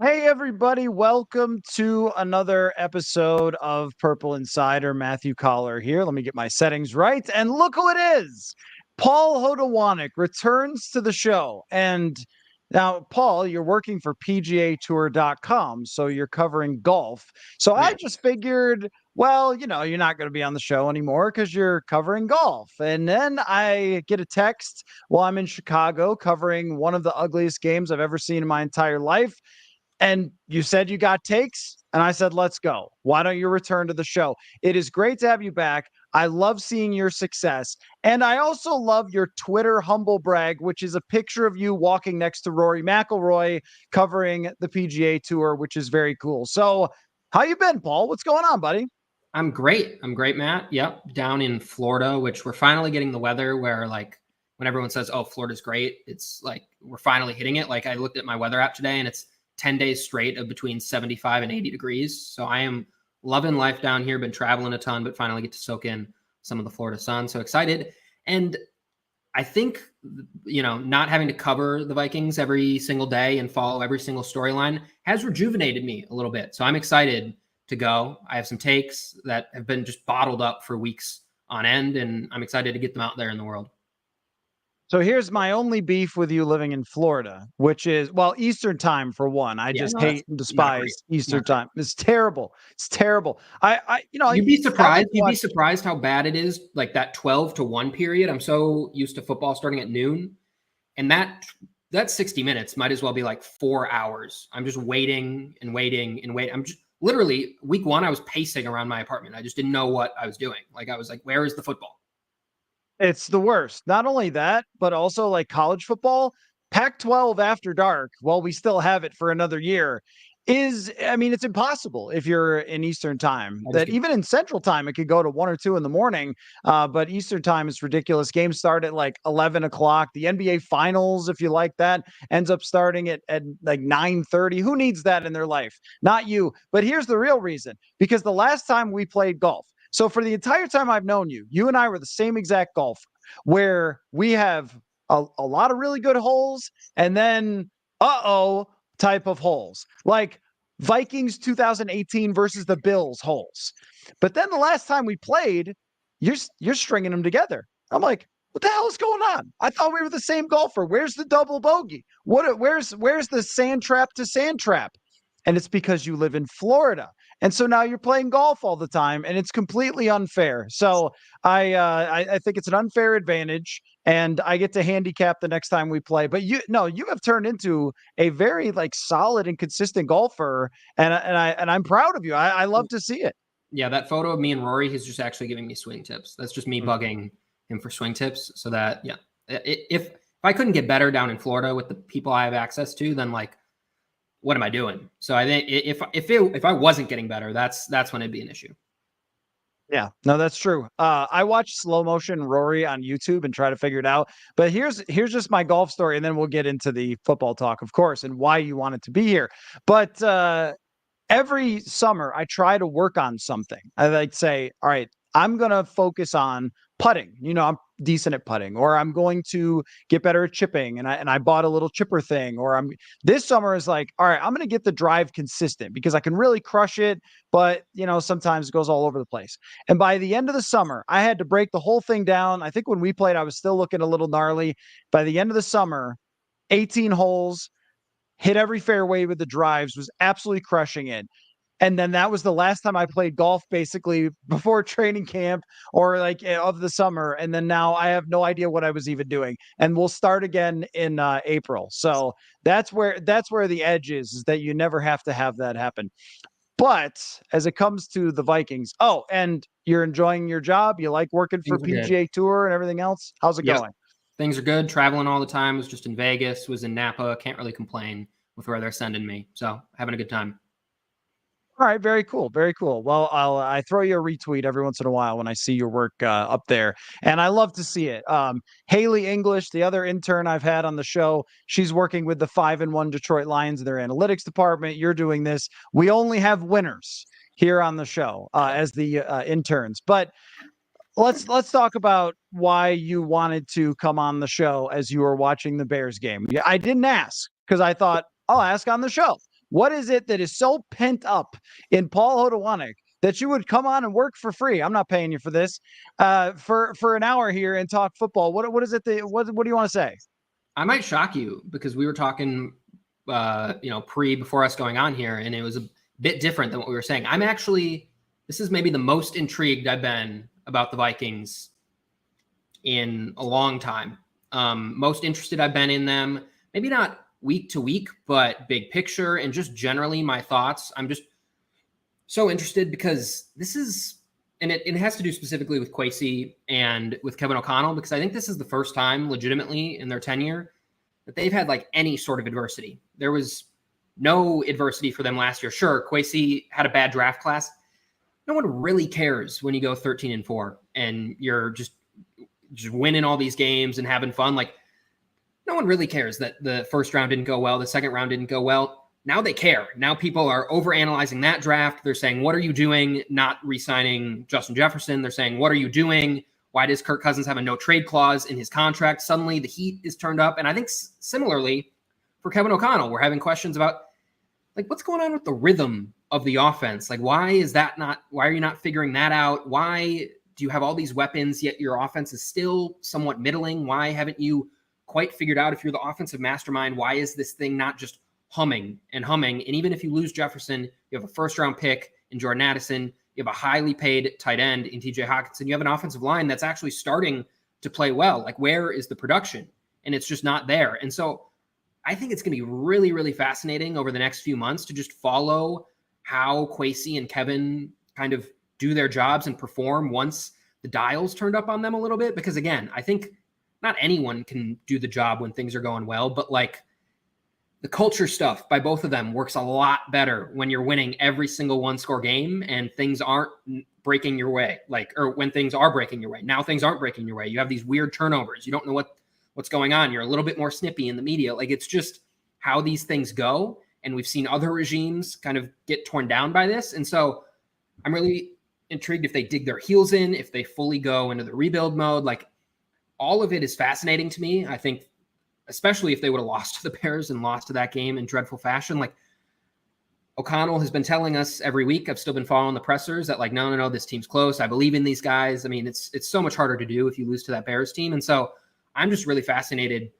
Hey, everybody. Welcome to another episode of Purple Insider. Matthew Collar here. Let me get my settings right. And look who it is. Paul Hodowanic returns to the show. And now, Paul, you're working for PGAtour.com, so you're covering golf. So I Yeah. just figured, well, you're not going to be on the show anymore because you're covering golf. And then I get a text while I'm in Chicago covering one of the ugliest games I've ever seen in my entire life. And you said you got takes, and I said, let's go. Why don't you return to the show? It is great to have you back. I love seeing your success. And I also love your Twitter humble brag, which is a picture of you walking next to Rory McIlroy covering the PGA Tour, which is very cool. So how you been, Paul? What's going on, buddy? I'm great. I'm great, Matt. Yep. Down in Florida, which we're finally getting the weather where, like, when everyone says, oh, Florida's great, it's like we're finally hitting it. Like, I looked at my weather app today and it's 10 days straight of between 75 and 80 degrees. So I am loving life down here. Been traveling a ton, but finally get to soak in some of the Florida sun. So excited. And I think, not having to cover the Vikings every single day and follow every single storyline has rejuvenated me a little bit. So I'm excited to go. I have some takes that have been just bottled up for weeks on end, and I'm excited to get them out there in the world. So here's my only beef with you living in Florida, which is, well, Eastern time for one. I Yeah, just no, that's hate and not great. despise Eastern Not great. time. It's terrible. It's terrible. You'd be I like surprised. to You'd be watch. surprised how bad it is. Like that 12 to 1 period. I'm so used to football starting at noon, and that 60 minutes might as well be like 4 hours. I'm just waiting and waiting and waiting. I'm just literally week one. I was pacing around my apartment. I just didn't know what I was doing. Like I was like, where is the football? It's the worst. Not only that, but also like college football, Pac-12 after dark, while we still have it for another year, it's impossible if you're in Eastern time. I just That get even in Central time, it could go to 1 or 2 in the morning. But Eastern time is ridiculous. Games start at like 11 o'clock. The NBA Finals, if you like that, ends up starting at like 9:30. Who needs that in their life? Not you. But here's the real reason: because the last time we played golf, so for the entire time I've known you, you and I were the same exact golfer, where we have a lot of really good holes and then type of holes, like Vikings 2018 versus the Bills holes. But then the last time we played, you're stringing them together. I'm like, what the hell is going on? I thought we were the same golfer. Where's the double bogey? Where's the sand trap to sand trap? And it's because you live in Florida. And so now you're playing golf all the time, and it's completely unfair. So I think it's an unfair advantage, and I get to handicap the next time we play. But you have turned into a very like solid and consistent golfer, and I'm proud of you. I love to see it. Yeah, that photo of me and Rory, he's just actually giving me swing tips. That's just me bugging him for swing tips. So that, yeah, if I couldn't get better down in Florida with the people I have access to, then like, what am I doing? So I think if I wasn't getting better, that's when it'd be an issue. Yeah, no, that's true. I watch slow motion Rory on YouTube and try to figure it out. But here's just my golf story, and then we'll get into the football talk, of course, and why you wanted to be here. But every summer I try to work on something. I like say, all right, I'm gonna focus on putting. I'm decent at putting, or I'm going to get better at chipping. And I bought a little chipper thing, or I'm this summer is like, all right, I'm gonna get the drive consistent because I can really crush it, but sometimes it goes all over the place. And by the end of the summer, I had to break the whole thing down. I think when we played, I was still looking a little gnarly. By the end of the summer, 18 holes, hit every fairway with the drives, was absolutely crushing it. And then that was the last time I played golf basically before training camp or like of the summer. And then now I have no idea what I was even doing. And we'll start again in April. So that's where the edge is that you never have to have that happen. But as it comes to the Vikings, oh, and you're enjoying your job. You like working for Things are good. PGA Tour and everything else. How's it Yep. going? Things are good. Traveling all the time. Was just in Vegas, was in Napa. Can't really complain with where they're sending me. So having a good time. All right, very cool, very cool. Well, I throw you a retweet every once in a while when I see your work up there, and I love to see it. Haley English, the other intern I've had on the show, she's working with the 5-1 Detroit Lions in their analytics department. You're doing this. We only have winners here on the show as the interns, but let's talk about why you wanted to come on the show as you were watching the Bears game. Yeah, I didn't ask because I thought I'll ask on the show. What is it that is so pent up in Paul Hodowanic that you would come on and work for free? I'm not paying you for this, for an hour here and talk football. What is it that what do you want to say? I might shock you because we were talking, before us going on here, and it was a bit different than what we were saying. This is maybe the most intrigued I've been about the Vikings in a long time. Most interested I've been in them, maybe not week to week, but big picture and just generally my thoughts. I'm just so interested because this is, and it has to do specifically with Kwesi and with Kevin O'Connell, because I think this is the first time legitimately in their tenure that they've had like any sort of adversity. There was no adversity for them last year. Sure, Kwesi had a bad draft class. No one really cares when you go 13-4 and you're just winning all these games and having fun. Like, no one really cares that the first round didn't go well, the second round didn't go well. Now they care. Now people are overanalyzing that draft. They're saying, what are you doing not re-signing Justin Jefferson? They're saying, what are you doing? Why does Kirk Cousins have a no trade clause in his contract? Suddenly the heat is turned up. And I think similarly for Kevin O'Connell, we're having questions about like what's going on with the rhythm of the offense? Like, why are you not figuring that out? Why do you have all these weapons, yet your offense is still somewhat middling? Why haven't you quite figured out if you're the offensive mastermind? Why is this thing not just humming and humming? And even if you lose Jefferson, you have a first round pick in Jordan Addison. You have a highly paid tight end in TJ Hockenson. You have an offensive line that's actually starting to play well. Like, where is the production? And it's just not there. And so I think it's going to be really, really fascinating over the next few months to just follow how Kwesi and Kevin kind of do their jobs and perform once the dials turned up on them a little bit. Because again, I think not anyone can do the job when things are going well, but like the culture stuff by both of them works a lot better when you're winning every single one-score game and things aren't breaking your way, or when things are breaking your way. Now things aren't breaking your way. You have these weird turnovers. You don't know what's going on. You're a little bit more snippy in the media. Like, it's just how these things go. And we've seen other regimes kind of get torn down by this. And so I'm really intrigued if they dig their heels in, if they fully go into the rebuild mode. Like, all of it is fascinating to me. I think, especially if they would have lost to the Bears and lost to that game in dreadful fashion. Like, O'Connell has been telling us every week, I've still been following the pressers, that like, no, this team's close. I believe in these guys. I mean, it's so much harder to do if you lose to that Bears team. And so I'm just really fascinated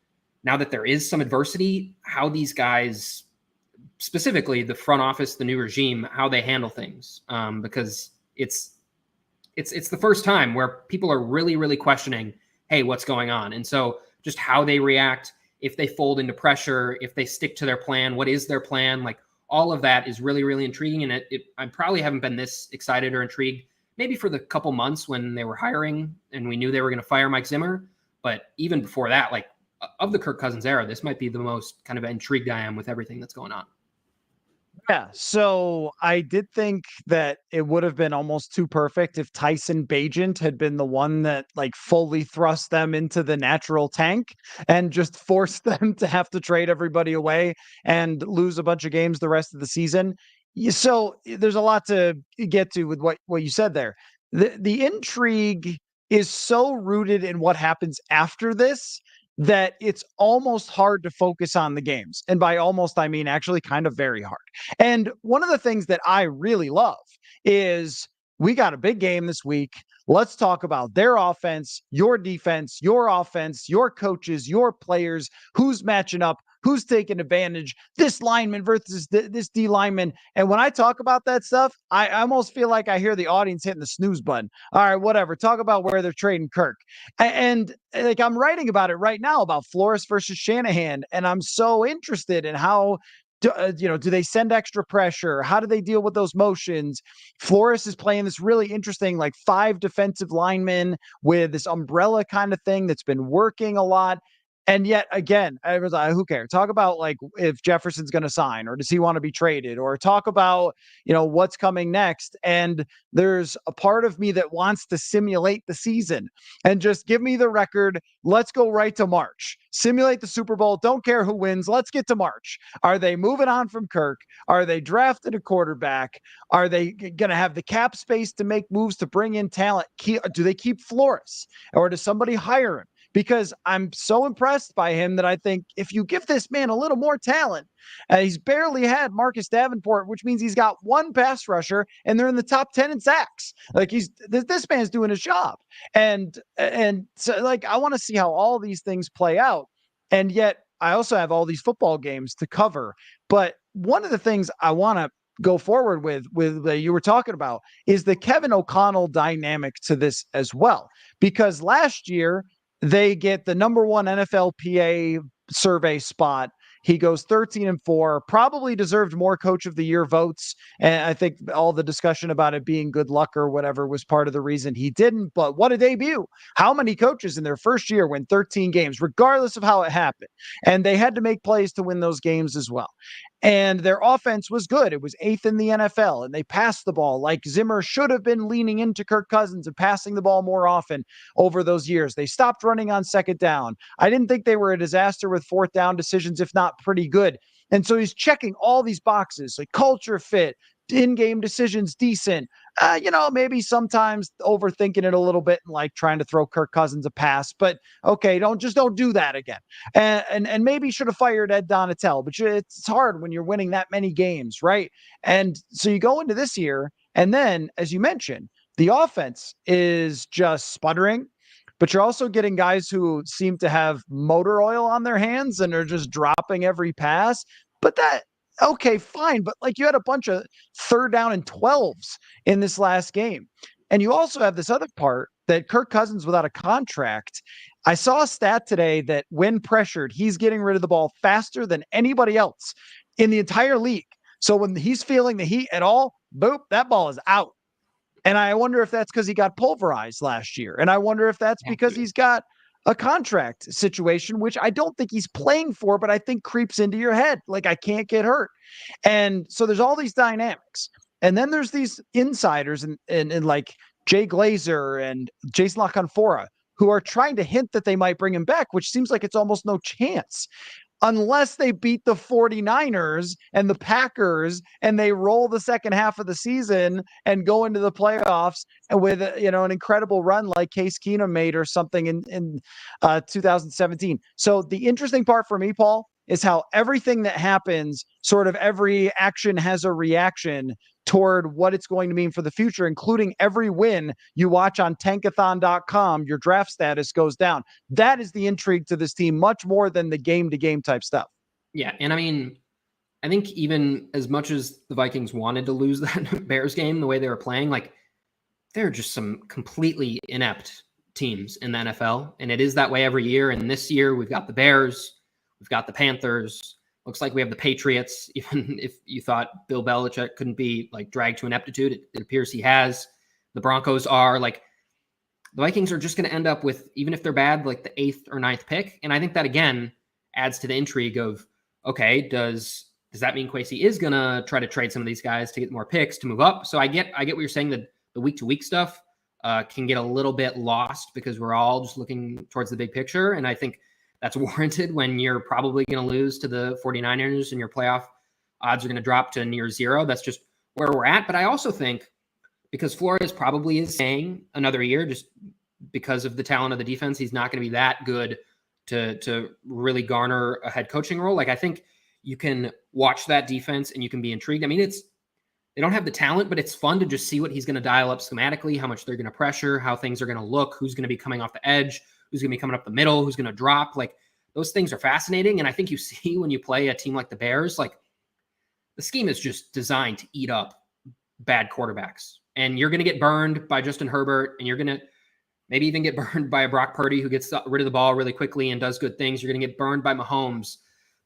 now that there is some adversity, how these guys, specifically the front office, the new regime, how they handle things. Because it's the first time where people are really, really questioning, hey, what's going on? And so just how they react, if they fold into pressure, if they stick to their plan, what is their plan? Like, all of that is really, really intriguing. And I probably haven't been this excited or intrigued maybe for the couple months when they were hiring and we knew they were going to fire Mike Zimmer. But even before that, like, of the Kirk Cousins era, this might be the most kind of intrigued I am with everything that's going on. Yeah, so I did think that it would have been almost too perfect if Tyson Bagent had been the one that like fully thrust them into the natural tank and just forced them to have to trade everybody away and lose a bunch of games the rest of the season. So there's a lot to get to with what you said there. The intrigue is so rooted in what happens after this that it's almost hard to focus on the games. And by almost, I mean actually kind of very hard. And one of the things that I really love is we got a big game this week. Let's talk about their offense, your defense, your offense, your coaches, your players, who's matching up, who's taking advantage, this lineman versus this D lineman. And when I talk about that stuff, I almost feel like I hear the audience hitting the snooze button. All right, whatever. Talk about where they're trading Kirk. And like, I'm writing about it right now about Flores versus Shanahan. And I'm so interested in how do they send extra pressure? How do they deal with those motions? Flores is playing this really interesting, like 5 defensive linemen with this umbrella kind of thing that's been working a lot. And yet again, I was like, who cares? Talk about like if Jefferson's going to sign or does he want to be traded, or talk about, what's coming next. And there's a part of me that wants to simulate the season and just give me the record. Let's go right to March. Simulate the Super Bowl. Don't care who wins. Let's get to March. Are they moving on from Kirk? Are they drafted a quarterback? Are they going to have the cap space to make moves to bring in talent? Do they keep Flores, or does somebody hire him? because I'm so impressed by him that I think if you give this man a little more talent, he's barely had Marcus Davenport, which means he's got one pass rusher and they're in the top 10 in sacks. Like this man's doing his job. And so like I want to see how all these things play out. And yet I also have all these football games to cover. But one of the things I want to go forward with you were talking about is the Kevin O'Connell dynamic to this as well. Because last year they get the number one NFLPA survey spot. He goes 13-4, probably deserved more coach of the year votes. And I think all the discussion about it being good luck or whatever was part of the reason he didn't. But what a debut. How many coaches in their first year win 13 games, regardless of how it happened? And they had to make plays to win those games as well. And their offense was good. It was 8th in the NFL, and they passed the ball like Zimmer should have been leaning into Kirk Cousins and passing the ball more often over those years. They stopped running on second down. I didn't think they were a disaster with fourth down decisions, if not pretty good. And so he's checking all these boxes, like culture fit, in-game decisions decent. Maybe sometimes overthinking it a little bit and like trying to throw Kirk Cousins a pass, but okay, don't do that again. And maybe should have fired Ed Donatel, but it's hard when you're winning that many games, right? And so you go into this year, and then as you mentioned, the offense is just sputtering, but you're also getting guys who seem to have motor oil on their hands and are just dropping every pass. But okay, fine. But like you had a bunch of 3rd down and 12s in this last game. And you also have this other part that Kirk Cousins without a contract. I saw a stat today that when pressured, he's getting rid of the ball faster than anybody else in the entire league. So when he's feeling the heat at all, boop, that ball is out. And I wonder if that's because he got pulverized last year. And I wonder if that's because he's got a contract situation, which I don't think he's playing for, but I think creeps into your head. Like, I can't get hurt. And so there's all these dynamics. And then there's these insiders and like Jay Glazer and Jason LaConfora who are trying to hint that they might bring him back, which seems like it's almost no chance unless they beat the 49ers and the Packers and they roll the second half of the season and go into the playoffs with an incredible run like Case Keenum made or something in 2017. So the interesting part for me, Paul, is how everything that happens, sort of every action has a reaction toward what it's going to mean for the future, including every win you watch on tankathon.com, your draft status goes down. That is the intrigue to this team, much more than the game-to-game type stuff. Yeah, and I mean, I think even as much as the Vikings wanted to lose that Bears game, the way they were playing, like, they're just some completely inept teams in the NFL, and it is that way every year. And this year, we've got the Bears, we've got the Panthers, looks like we have the Patriots. Even if you thought Bill Belichick couldn't be like dragged to ineptitude, it appears he has. The Broncos are like, the Vikings are just going to end up with, even if they're bad, like the 8th or 9th pick. And I think that again adds to the intrigue of, okay, does that mean Kwesi is going to try to trade some of these guys to get more picks to move up? So I get what you're saying, that the week to week stuff can get a little bit lost because we're all just looking towards the big picture. And I think that's warranted when you're probably going to lose to the 49ers and your playoff odds are going to drop to near zero. That's just where we're at. But I also think because Flores probably is saying another year, just because of the talent of the defense, he's not going to be that good to really garner a head coaching role. Like, I think you can watch that defense and you can be intrigued. I mean, they don't have the talent, but it's fun to just see what he's going to dial up schematically, how much they're going to pressure, how things are going to look, who's going to be coming off the edge, who's going to be coming up the middle, who's going to drop. Like, those things are fascinating. And I think you see when you play a team like the Bears, like, the scheme is just designed to eat up bad quarterbacks. And you're going to get burned by Justin Herbert, and you're going to maybe even get burned by a Brock Purdy who gets rid of the ball really quickly and does good things. You're going to get burned by Mahomes.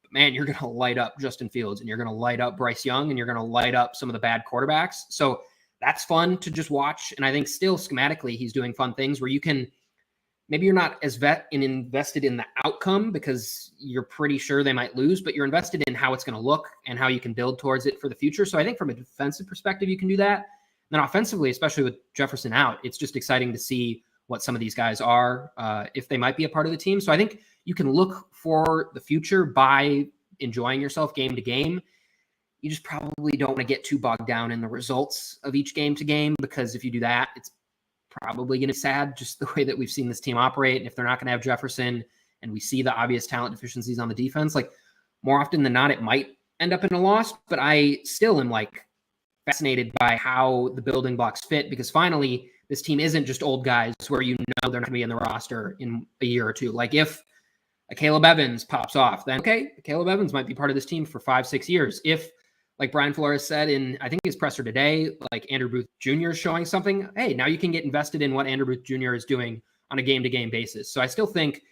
But man, you're going to light up Justin Fields, and you're going to light up Bryce Young, and you're going to light up some of the bad quarterbacks. So that's fun to just watch. And I think still schematically, he's doing fun things where you can, maybe you're not as invested in the outcome because you're pretty sure they might lose, but you're invested in how it's going to look and how you can build towards it for the future. So I think from a defensive perspective, you can do that. And then offensively, especially with Jefferson out, it's just exciting to see what some of these guys are, if they might be a part of the team. So I think you can look for the future by enjoying yourself game to game. You just probably don't want to get too bogged down in the results of each game to game, because if you do that, it's probably going to be sad, just the way that we've seen this team operate. And if they're not going to have Jefferson, and we see the obvious talent deficiencies on the defense, like more often than not, it might end up in a loss. But I still am like fascinated by how the building blocks fit, because finally this team isn't just old guys where you know they're not going to be in the roster in a year or two. Like if a Caleb Evans pops off, then okay, Caleb Evans might be part of this team for 5-6 years. If, like Brian Flores said in, I think his presser today, like Andrew Booth Jr. is showing something, hey, now you can get invested in what Andrew Booth Jr. is doing on a game-to-game basis. So I still think,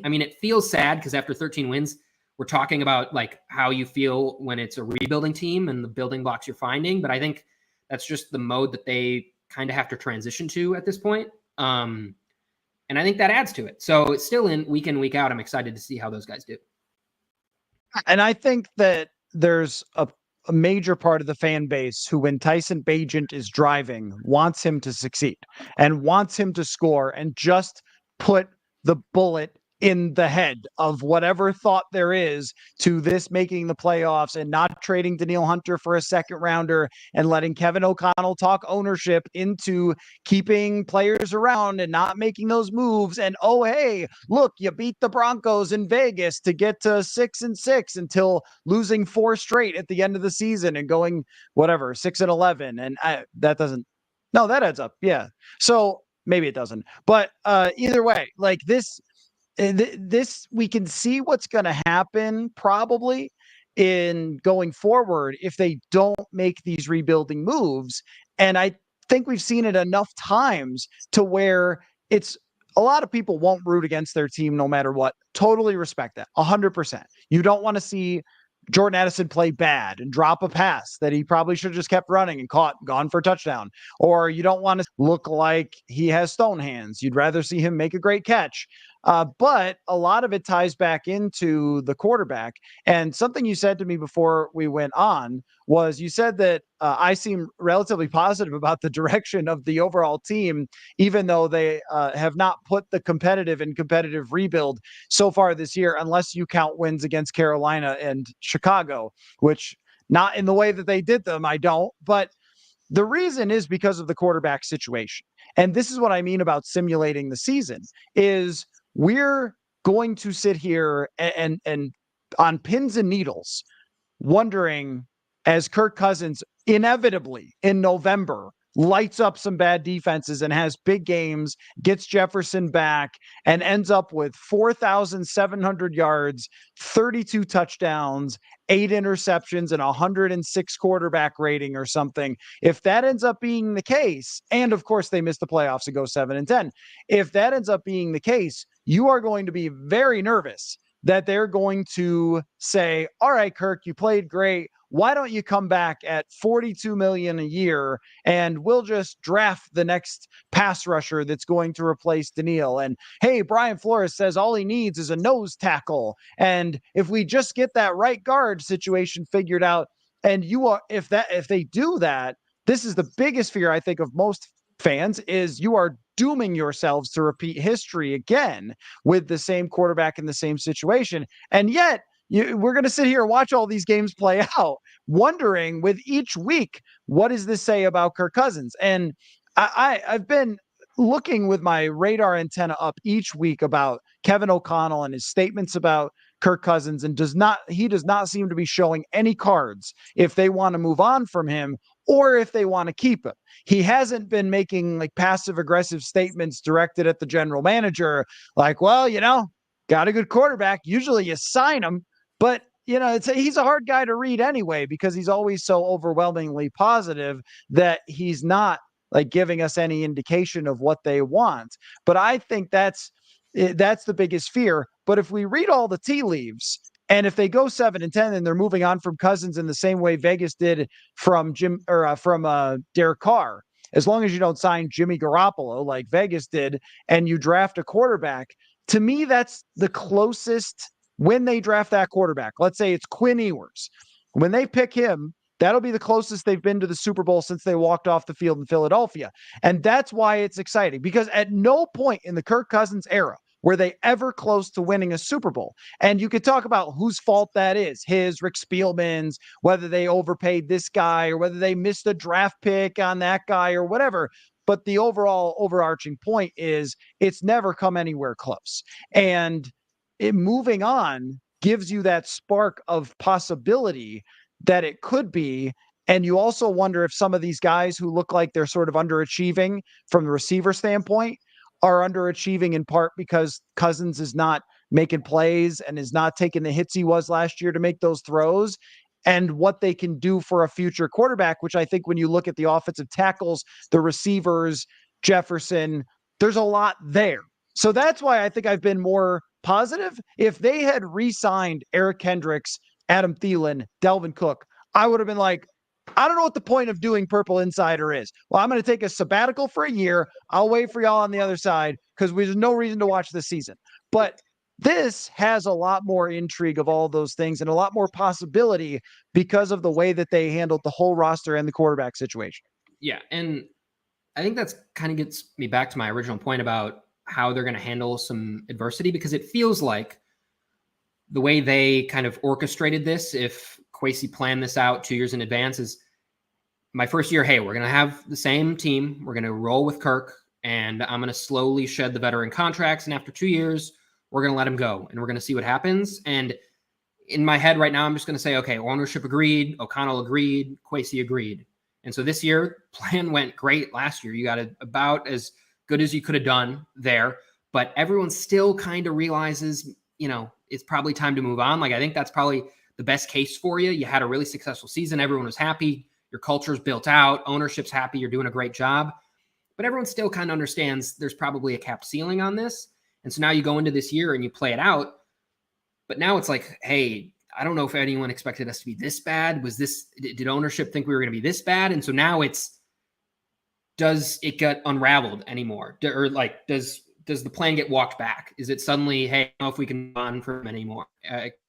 I mean, it feels sad because after 13 wins, we're talking about like how you feel when it's a rebuilding team and the building blocks you're finding. But I think that's just the mode that they kind of have to transition to at this point. And I think that adds to it. So it's still in, week out. I'm excited to see how those guys do. And I think that there's a major part of the fan base who, when Tyson Bagent is driving, wants him to succeed and wants him to score and just put the bullet in the head of whatever thought there is to this making the playoffs and not trading Danielle Hunter for a second rounder and letting Kevin O'Connell talk ownership into keeping players around and not making those moves. And, oh, hey, look, you beat the Broncos in Vegas to get to 6-6 until losing 4 straight at the end of the season and going whatever, 6-11. And that adds up. Yeah. So maybe it doesn't, but either way, like this we can see what's going to happen probably in going forward if they don't make these rebuilding moves. And I think we've seen it enough times to where it's a lot of people won't root against their team no matter what. Totally respect that. 100%. You don't want to see Jordan Addison play bad and drop a pass that he probably should have just kept running and caught, gone for a touchdown. Or you don't want to look like he has stone hands. You'd rather see him make a great catch. But a lot of it ties back into the quarterback. And something you said to me before we went on was you said that I seem relatively positive about the direction of the overall team, even though they have not put the competitive rebuild so far this year, unless you count wins against Carolina and Chicago, which not in the way that they did them, I don't. But the reason is because of the quarterback situation. And this is what I mean about simulating the season is we're going to sit here and on pins and needles wondering as Kirk Cousins inevitably in November lights up some bad defenses and has big games, gets Jefferson back, and ends up with 4,700 yards, 32 touchdowns, 8 interceptions, and 106 quarterback rating or something. If that ends up being the case, and of course they miss the playoffs and go 7-10, if that ends up being the case, you are going to be very nervous that they're going to say, all right, Kirk, you played great. Why don't you come back at $42 million a year and we'll just draft the next pass rusher that's going to replace Danielle? And hey, Brian Flores says all he needs is a nose tackle. And if we just get that right guard situation figured out, and if they do that, this is the biggest fear I think of most fans is you are dooming yourselves to repeat history again with the same quarterback in the same situation. And yet we're going to sit here and watch all these games play out, wondering with each week, what does this say about Kirk Cousins? And I've been looking with my radar antenna up each week about Kevin O'Connell and his statements about Kirk Cousins, and he does not seem to be showing any cards if they want to move on from him or if they want to keep him. He hasn't been making like passive aggressive statements directed at the general manager, like, well, got a good quarterback. Usually you sign him, but he's a hard guy to read anyway, because he's always so overwhelmingly positive that he's not like giving us any indication of what they want. But I think that's the biggest fear. But if we read all the tea leaves, and if they go 7-10 and they're moving on from Cousins in the same way Vegas did from Derek Carr, as long as you don't sign Jimmy Garoppolo like Vegas did, and you draft a quarterback, to me, that's the closest. When they draft that quarterback, let's say it's Quinn Ewers, when they pick him, that'll be the closest they've been to the Super Bowl since they walked off the field in Philadelphia. And that's why it's exciting, because at no point in the Kirk Cousins era were they ever close to winning a Super Bowl. And you could talk about whose fault that is, his, Rick Spielman's, whether they overpaid this guy or whether they missed a draft pick on that guy or whatever. but the overall overarching point is it's never come anywhere close. And moving on gives you that spark of possibility that it could be. And you also wonder if some of these guys who look like they're sort of underachieving from the receiver standpoint are underachieving in part because Cousins is not making plays and is not taking the hits he was last year to make those throws, and what they can do for a future quarterback, which I think when you look at the offensive tackles, the receivers, Jefferson, there's a lot there. So that's why I think I've been more positive. If they had re-signed Eric Kendricks, Adam Thielen, Delvin Cook, I would have been like, I don't know what the point of doing Purple Insider is. Well, I'm going to take a sabbatical for a year. I'll wait for y'all on the other side because there's no reason to watch this season. But this has a lot more intrigue of all those things and a lot more possibility because of the way that they handled the whole roster and the quarterback situation. Yeah. And I think that's kind of gets me back to my original point about how they're going to handle some adversity, because it feels like the way they kind of orchestrated this, if Kwesi planned this out 2 years in advance, is my first year, hey, we're going to have the same team. We're going to roll with Kirk, and I'm going to slowly shed the veteran contracts. And after 2 years, we're going to let him go, and we're going to see what happens. And in my head right now, I'm just going to say, okay, ownership agreed, O'Connell agreed, Kwesi agreed. And so this year, plan went great last year. You got about as good as you could have done there. But everyone still kind of realizes, it's probably time to move on. Like, I think that's probably the best case for you. You had a really successful season. Everyone was happy. Your culture's built out. Ownership's happy. You're doing a great job. But everyone still kind of understands there's probably a cap ceiling on this. And so now you go into this year and you play it out. But now it's like, hey, I don't know if anyone expected us to be this bad. Did ownership think we were going to be this bad? And so now does it get unraveled anymore? Or like, does the plan get walked back? Is it suddenly, hey, I don't know if we can move on from him anymore?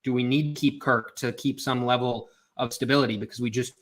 Do we need to keep Kirk to keep some level of stability? Because we just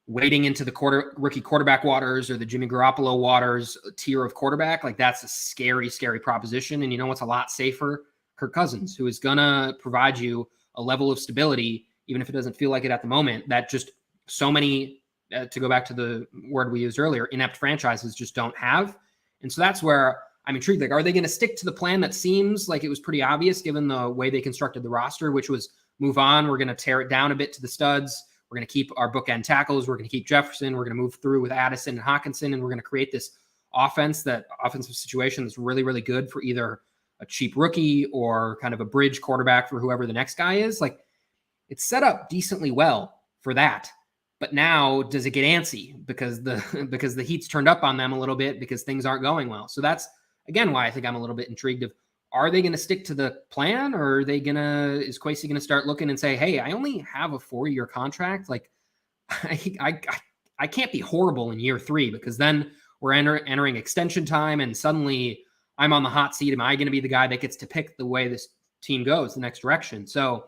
wading into the rookie quarterback waters or the Jimmy Garoppolo waters tier of quarterback, like that's a scary, scary proposition. And you know what's a lot safer? Kirk Cousins, who is going to provide you a level of stability, even if it doesn't feel like it at the moment, that just so many, to go back to the word we used earlier, inept franchises just don't have. And so that's where I'm intrigued. Like, are they going to stick to the plan that seems like it was pretty obvious given the way they constructed the roster, which was move on. We're going to tear it down a bit to the studs. We're going to keep our bookend tackles. We're going to keep Jefferson. We're going to move through with Addison and Hockenson, and we're going to create this offensive situation that's really, really good for either a cheap rookie or kind of a bridge quarterback for whoever the next guy is. Like, it's set up decently well for that. But now, does it get antsy because the heat's turned up on them a little bit because things aren't going well? So that's, again, why I think I'm a little bit intrigued of, are they going to stick to the plan, or is Kwesi going to start looking and say, hey, I only have a 4-year contract. Like, I can't be horrible in year 3, because then we're entering extension time and suddenly I'm on the hot seat. Am I going to be the guy that gets to pick the way this team goes, the next direction? So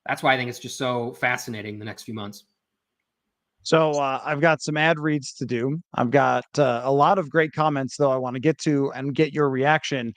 that's why I think it's just so fascinating the next few months. So I've got some ad reads to do. I've got a lot of great comments, though, I want to get to and get your reaction.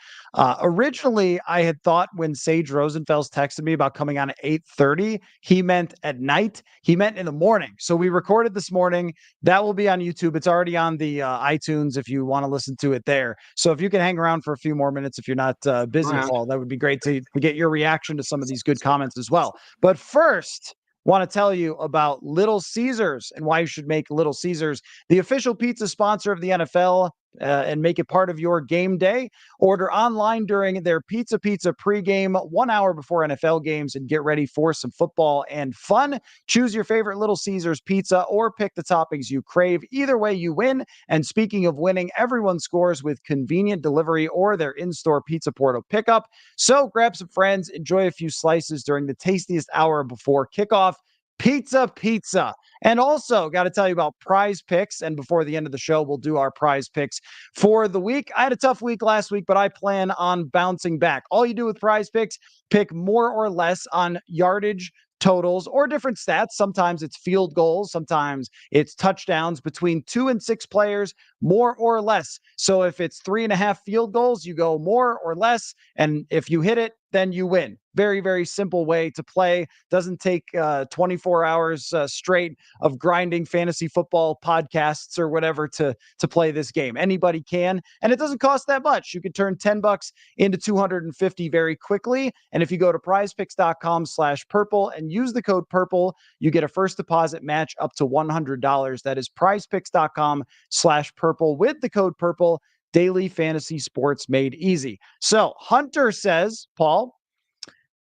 Originally, I had thought when Sage Rosenfels texted me about coming on at 8:30, he meant at night. He meant in the morning. So we recorded this morning. That will be on YouTube. It's already on the iTunes if you want to listen to it there. So if you can hang around for a few more minutes, if you're not busy, Paul, that would be great to get your reaction to some of these good comments as well. But first, want to tell you about Little Caesars and why you should make Little Caesars the official pizza sponsor of the NFL and make it part of your game day. Order online during their Pizza pregame 1 hour before NFL games and get ready for some football and fun. Choose your favorite Little Caesars pizza or pick the toppings you crave. Either way, you win. And speaking of winning, everyone scores with convenient delivery or their in-store pizza portal pickup. So grab some friends, enjoy a few slices during the tastiest hour before kickoff. Pizza. And also, got to tell you about Prize Picks. And before the end of the show, we'll do our Prize Picks for the week. I had a tough week last week, but I plan on bouncing back. All you do with Prize Picks, pick more or less on yardage, totals, or different stats. Sometimes it's field goals. Sometimes it's touchdowns between 2 and 6 players, more or less. So if it's 3.5 field goals, you go more or less. And if you hit it, then you win. Very, very simple way to play. Doesn't take 24 hours straight of grinding fantasy football podcasts or whatever to play this game. Anybody can, and it doesn't cost that much. You can turn $10 into 250 very quickly. And if you go to prizepicks.com/purple and use the code purple, you get a first deposit match up to $100. That is prizepicks.com/purple with the code purple. Daily fantasy sports made easy. So Hunter says, Paul,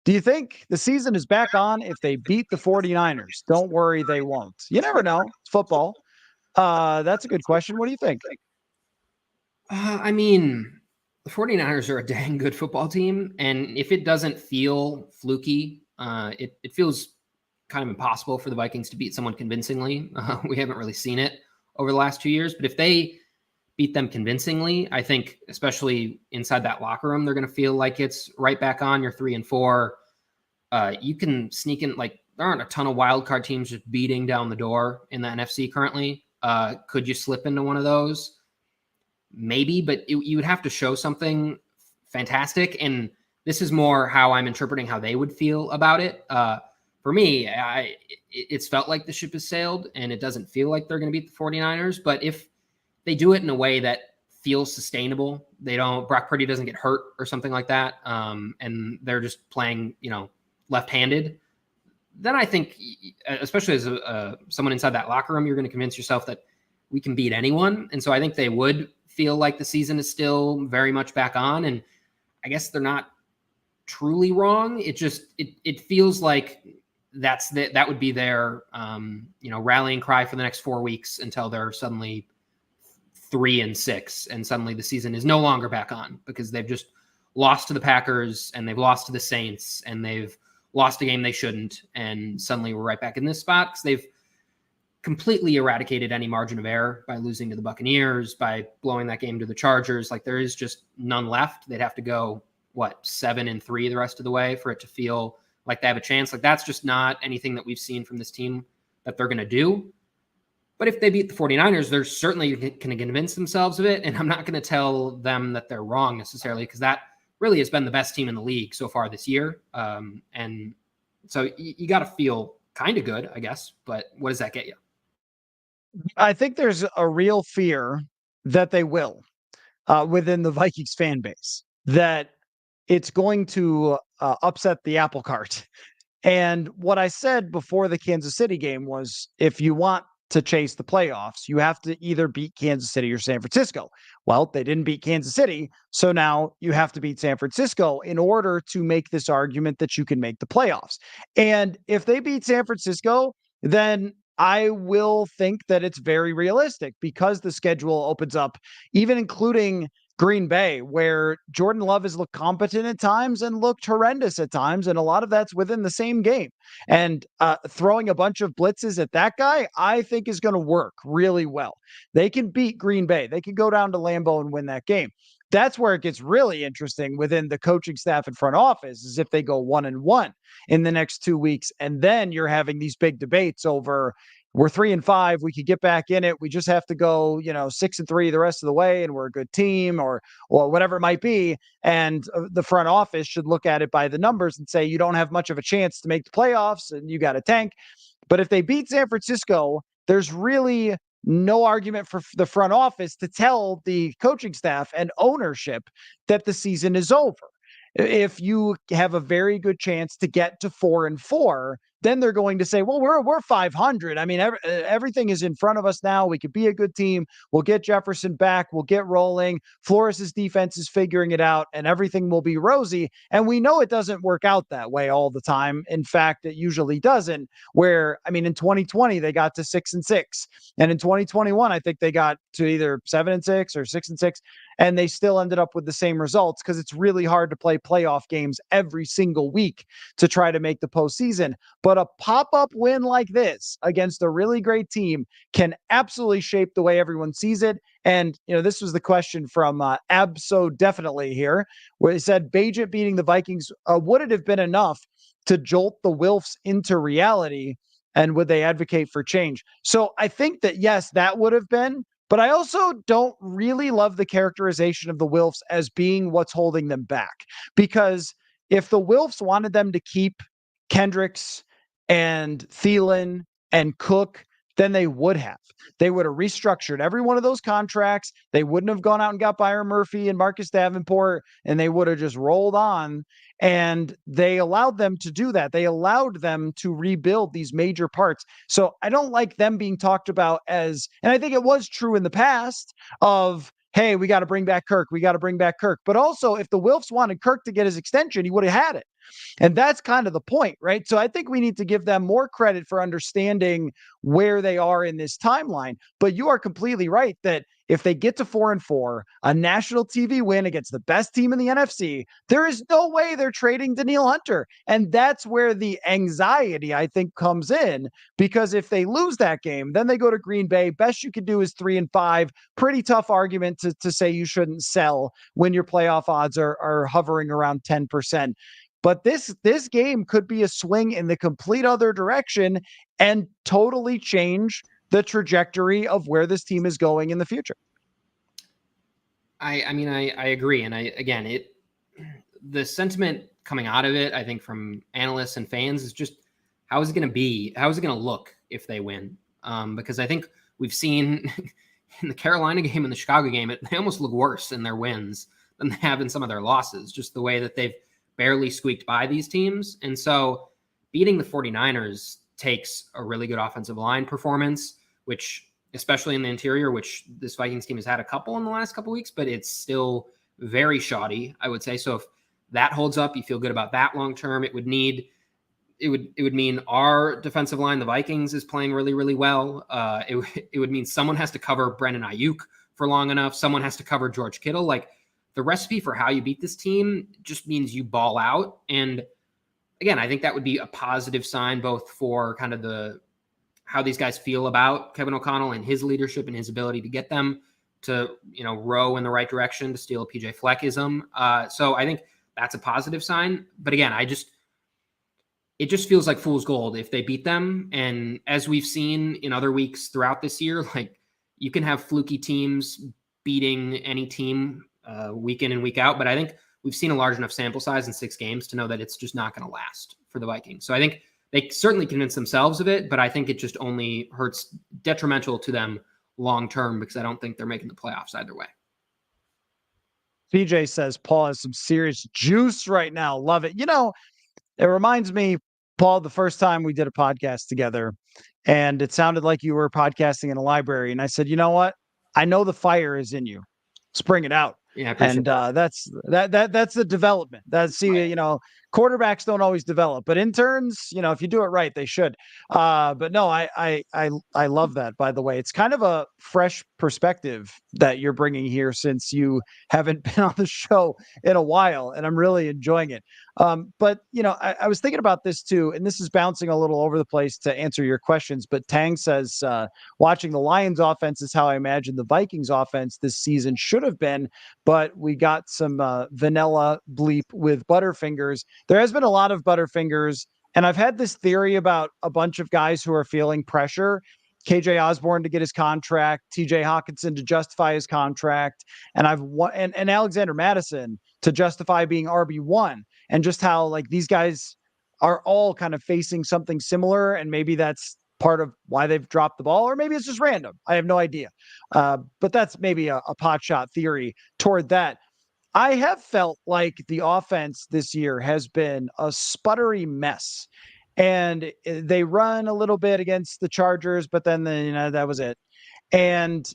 do you think the season is back on if they beat the 49ers? Don't worry, they won't. You never know. It's football. That's a good question. What do you think? I mean, the 49ers are a dang good football team. And if it doesn't feel fluky, it feels kind of impossible for the Vikings to beat someone convincingly. We haven't really seen it over the last 2 years. But if they beat them convincingly, I think, especially inside that locker room, they're going to feel like it's right back on. You're 3-4. You can sneak in, like, there aren't a ton of wild card teams just beating down the door in the NFC currently. Could you slip into one of those? Maybe, but you would have to show something fantastic. And this is more how I'm interpreting how they would feel about it. For me, it's felt like the ship has sailed, and it doesn't feel like they're going to beat the 49ers. But if they do it in a way that feels sustainable, Brock Purdy doesn't get hurt or something like that, and they're just playing, left-handed, then I think, especially as someone inside that locker room, you're going to convince yourself that we can beat anyone. And so I think they would feel like the season is still very much back on. And I guess they're not truly wrong. It feels like that would be their, rallying cry for the next 4 weeks until they're suddenly 3-6. And suddenly the season is no longer back on because they've just lost to the Packers and they've lost to the Saints and they've lost a game they shouldn't. And suddenly we're right back in this spot because they've completely eradicated any margin of error by losing to the Buccaneers, by blowing that game to the Chargers. Like, there is just none left. They'd have to go 7-3 the rest of the way for it to feel like they have a chance. Like, that's just not anything that we've seen from this team that they're going to do. But if they beat the 49ers, they're certainly going to convince themselves of it. And I'm not going to tell them that they're wrong necessarily, because that really has been the best team in the league so far this year. And so you got to feel kind of good, I guess. But what does that get you? I think there's a real fear that they will within the Vikings fan base, that it's going to upset the apple cart. And what I said before the Kansas City game was, if you want to chase the playoffs, you have to either beat Kansas City or San Francisco. Well, they didn't beat Kansas City, so now you have to beat San Francisco in order to make this argument that you can make the playoffs. And if they beat San Francisco, then I will think that it's very realistic, because the schedule opens up, even including Green Bay, where Jordan Love has looked competent at times and looked horrendous at times. And a lot of that's within the same game. And throwing a bunch of blitzes at that guy, I think, is going to work really well. They can beat Green Bay. They can go down to Lambeau and win that game. That's where it gets really interesting within the coaching staff and front office, is if they go 1-1 in the next 2 weeks. And then you're having these big debates over, we're 3-5. We could get back in it. We just have to go, 6-3 the rest of the way, and we're a good team, or whatever it might be. And the front office should look at it by the numbers and say, you don't have much of a chance to make the playoffs and you got to tank. But if they beat San Francisco, there's really no argument for the front office to tell the coaching staff and ownership that the season is over. If you have a very good chance to get to 4-4, then they're going to say, well, we're 500. I mean, everything is in front of us now. We could be a good team. We'll get Jefferson back. We'll get rolling. Flores' defense is figuring it out, and everything will be rosy. And we know it doesn't work out that way all the time. In fact, it usually doesn't. Where, I mean, in 2020, they got to 6-6. And in 2021, I think they got to either 7-6 or 6-6. And they still ended up with the same results, because it's really hard to play playoff games every single week to try to make the postseason. But a pop-up win like this against a really great team can absolutely shape the way everyone sees it. And, this was the question from Abso Definitely here, where he said, Bajent beating the Vikings, would it have been enough to jolt the Wilfs into reality? And would they advocate for change? So I think that, yes, that would have been. But I also don't really love the characterization of the Wilfs as being what's holding them back, because if the Wilfs wanted them to keep Kendricks and Thielen and Cook, then they would have. They would have restructured every one of those contracts. They wouldn't have gone out and got Byron Murphy and Marcus Davenport, and they would have just rolled on. And they allowed them to do that. They allowed them to rebuild these major parts. So I don't like them being talked about as, and I think it was true in the past of, hey, we got to bring back Kirk. We got to bring back Kirk. But also, if the Wilfs wanted Kirk to get his extension, he would have had it. And that's kind of the point, right? So I think we need to give them more credit for understanding where they are in this timeline. But you are completely right that if they get to 4-4, a national TV win against the best team in the NFC, there is no way they're trading Danielle Hunter. And that's where the anxiety, I think, comes in, because if they lose that game, then they go to Green Bay. Best you can do is 3-5. Pretty tough argument to say you shouldn't sell when your playoff odds are hovering around 10%. But this game could be a swing in the complete other direction and totally change the trajectory of where this team is going in the future. I mean, I agree. And the sentiment coming out of it, I think from analysts and fans, is just, how is it going to be? How is it going to look if they win? Because I think we've seen in the Carolina game and the Chicago game, they almost look worse in their wins than they have in some of their losses, just the way that they've barely squeaked by these teams. And so beating the 49ers takes a really good offensive line performance, which, especially in the interior, which this Vikings team has had a couple in the last couple of weeks, but it's still very shoddy, I would say. So if that holds up, you feel good about that long term. It would mean our defensive line, the Vikings, is playing really, really well. It would mean someone has to cover Brandon Ayuk for long enough. Someone has to cover George Kittle. Like, the recipe for how you beat this team just means you ball out. And again, I think that would be a positive sign, both for kind of how these guys feel about Kevin O'Connell and his leadership and his ability to get them to, row in the right direction, to steal a PJ Fleckism. So I think that's a positive sign. But again, it just feels like fool's gold if they beat them. And as we've seen in other weeks throughout this year, like, you can have fluky teams beating any team week in and week out. But I think we've seen a large enough sample size in 6 games to know that it's just not going to last for the Vikings. So I think they certainly convince themselves of it, but I think it just only hurts, detrimental to them long term, because I don't think they're making the playoffs either way. PJ says Paul has some serious juice right now. Love it. It reminds me, Paul, the first time we did a podcast together, and it sounded like you were podcasting in a library. And I said, you know what? I know the fire is in you. Let's bring it out. Yeah, I appreciate And that's the development. Quarterbacks don't always develop, but interns, if you do it right, they should. But no, I love that. By the way, it's kind of a fresh perspective that you're bringing here, since you haven't been on the show in a while, and I'm really enjoying it. But I was thinking about this too, and this is bouncing a little over the place to answer your questions. But Tang says, watching the Lions offense is how I imagine the Vikings offense this season should have been, but we got some vanilla bleep with Butterfingers. There has been a lot of Butterfingers, and I've had this theory about a bunch of guys who are feeling pressure. KJ Osborne to get his contract, TJ Hawkinson to justify his contract, and and Alexander Madison to justify being RB1, and just how, like, these guys are all kind of facing something similar, and maybe that's part of why they've dropped the ball, or maybe it's just random. I have no idea. But that's maybe a pot shot theory toward that. I have felt like the offense this year has been a sputtery mess, and they run a little bit against the Chargers, but then that was it. And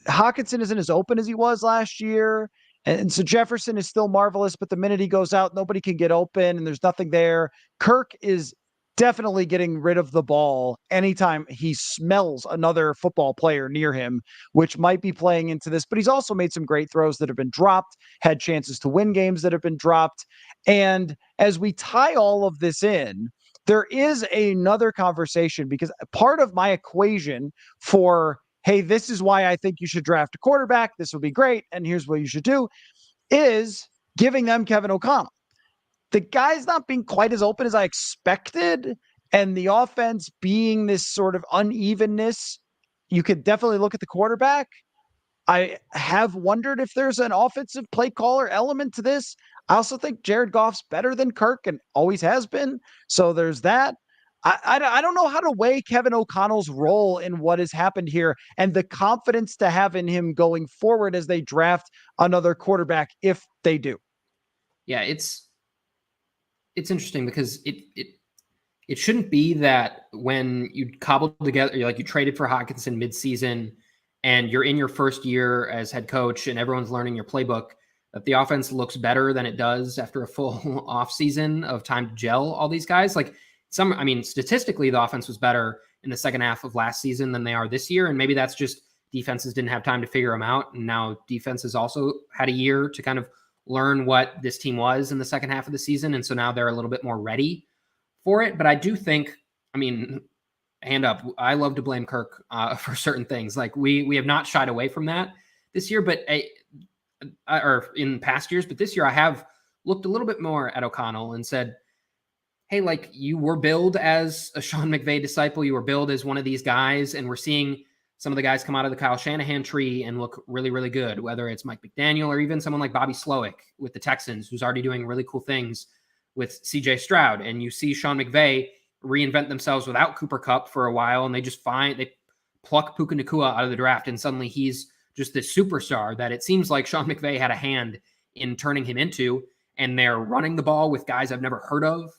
Hawkinson isn't as open as he was last year. And so Jefferson is still marvelous, but the minute he goes out, nobody can get open, and there's nothing there. Kirk is definitely getting rid of the ball anytime he smells another football player near him, which might be playing into this. But he's also made some great throws that have been dropped, had chances to win games that have been dropped. And as we tie all of this in, there is another conversation, because part of my equation for, hey, this is why I think you should draft a quarterback, this will be great, and here's what you should do, is giving them Kevin O'Connell. The guy's not being quite as open as I expected, and the offense being this sort of unevenness, you could definitely look at the quarterback. I have wondered if there's an offensive play caller element to this. I also think Jared Goff's better than Kirk and always has been. So there's that. I don't know how to weigh Kevin O'Connell's role in what has happened here and the confidence to have in him going forward as they draft another quarterback if they do. Yeah, it's interesting because it shouldn't be that when you cobbled together, like you traded for Hockenson midseason and you're in your first year as head coach and everyone's learning your playbook, that the offense looks better than it does after a full off season of time to gel all these guys. Like I mean, statistically, the offense was better in the second half of last season than they are this year. And maybe that's just defenses didn't have time to figure them out. And now defenses also had a year to kind of learn what this team was in the second half of the season. And so now they're a little bit more ready for it. But I do think, I mean, hand up, I love to blame Kirk for certain things. Like we have not shied away from that this year, but or in past years, but this year I have looked a little bit more at O'Connell and said, hey, like you were billed as a Sean McVay disciple. You were billed as one of these guys. And we're seeing some of the guys come out of the Kyle Shanahan tree and look really, really good, whether it's Mike McDaniel or even someone like Bobby Slowick with the Texans, who's already doing really cool things with CJ Stroud. And you see Sean McVay reinvent themselves without Cooper Kupp for a while. And they pluck Puka Nacua out of the draft. And suddenly he's just this superstar that it seems like Sean McVay had a hand in turning him into. And they're running the ball with guys I've never heard of,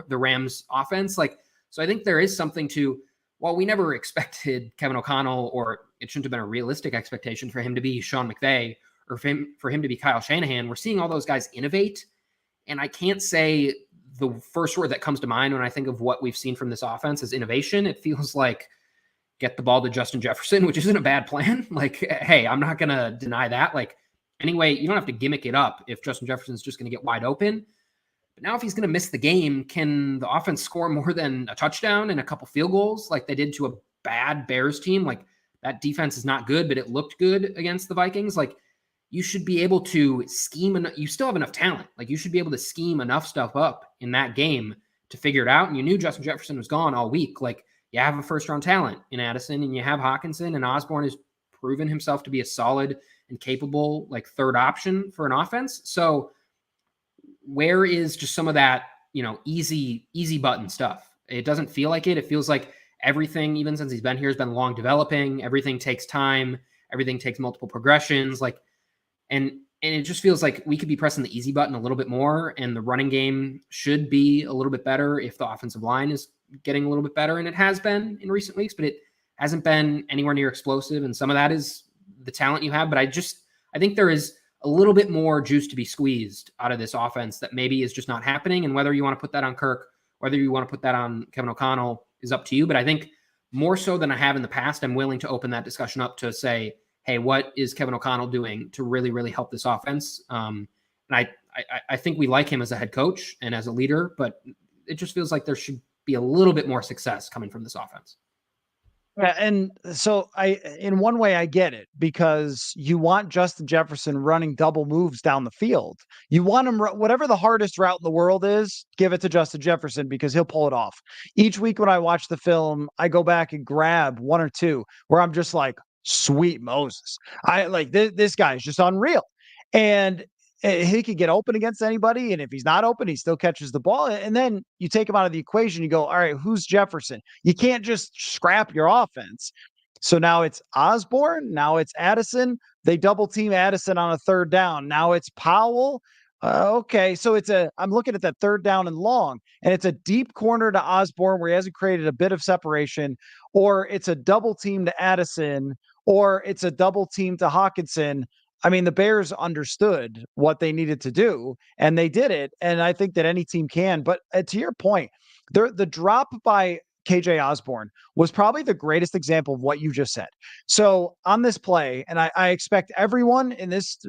the Rams offense. Like, so I think there is something to, while we never expected Kevin O'Connell, or it shouldn't have been a realistic expectation for him to be Sean McVay or for him to be Kyle Shanahan, we're seeing all those guys innovate. And I can't say the first word that comes to mind when I think of what we've seen from this offense is innovation. It feels like get the ball to Justin Jefferson, which isn't a bad plan. Like, hey, I'm not going to deny that. Like, anyway, you don't have to gimmick it up if Justin Jefferson's just going to get wide open. But now if he's going to miss the game, can the offense score more than a touchdown and a couple field goals like they did to a bad Bears team? Like that defense is not good, but it looked good against the Vikings. Like you should be able to scheme. You still have enough talent. Like you should be able to scheme enough stuff up in that game to figure it out. And you knew Justin Jefferson was gone all week. Like you have a first round talent in Addison and you have Hockenson, and Osborne has proven himself to be a solid and capable like third option for an offense. So where is just some of that, easy button stuff? It doesn't feel like it. It feels like everything, even since he's been here, has been long developing. Everything takes time. Everything takes multiple progressions. And it just feels like we could be pressing the easy button a little bit more, and the running game should be a little bit better if the offensive line is getting a little bit better, and it has been in recent weeks, but it hasn't been anywhere near explosive. And some of that is the talent you have. But I think there is a little bit more juice to be squeezed out of this offense that maybe is just not happening. And whether you want to put that on Kirk, whether you want to put that on Kevin O'Connell is up to you. But I think more so than I have in the past, I'm willing to open that discussion up to say, hey, what is Kevin O'Connell doing to really, really help this offense? And I think we like him as a head coach and as a leader, but it just feels like there should be a little bit more success coming from this offense. Yeah, and so in one way, I get it because you want Justin Jefferson running double moves down the field. You want him, whatever the hardest route in the world is, give it to Justin Jefferson because he'll pull it off. Each week when I watch the film, I go back and grab one or two where I'm just like, sweet Moses. I like this guy is just unreal. And he could get open against anybody. And if he's not open, he still catches the ball. And then you take him out of the equation. You go, all right, who's Jefferson? You can't just scrap your offense. So now it's Osborne. Now it's Addison. They double team Addison on a third down. Now it's Powell. Okay. So I'm looking at that third down and long, and it's a deep corner to Osborne where he hasn't created a bit of separation, or it's a double team to Addison, or it's a double team to Hockenson. I mean, the Bears understood what they needed to do, and they did it. And I think that any team can. But to your point, the drop by KJ Osborne was probably the greatest example of what you just said. So on this play, and I expect everyone in this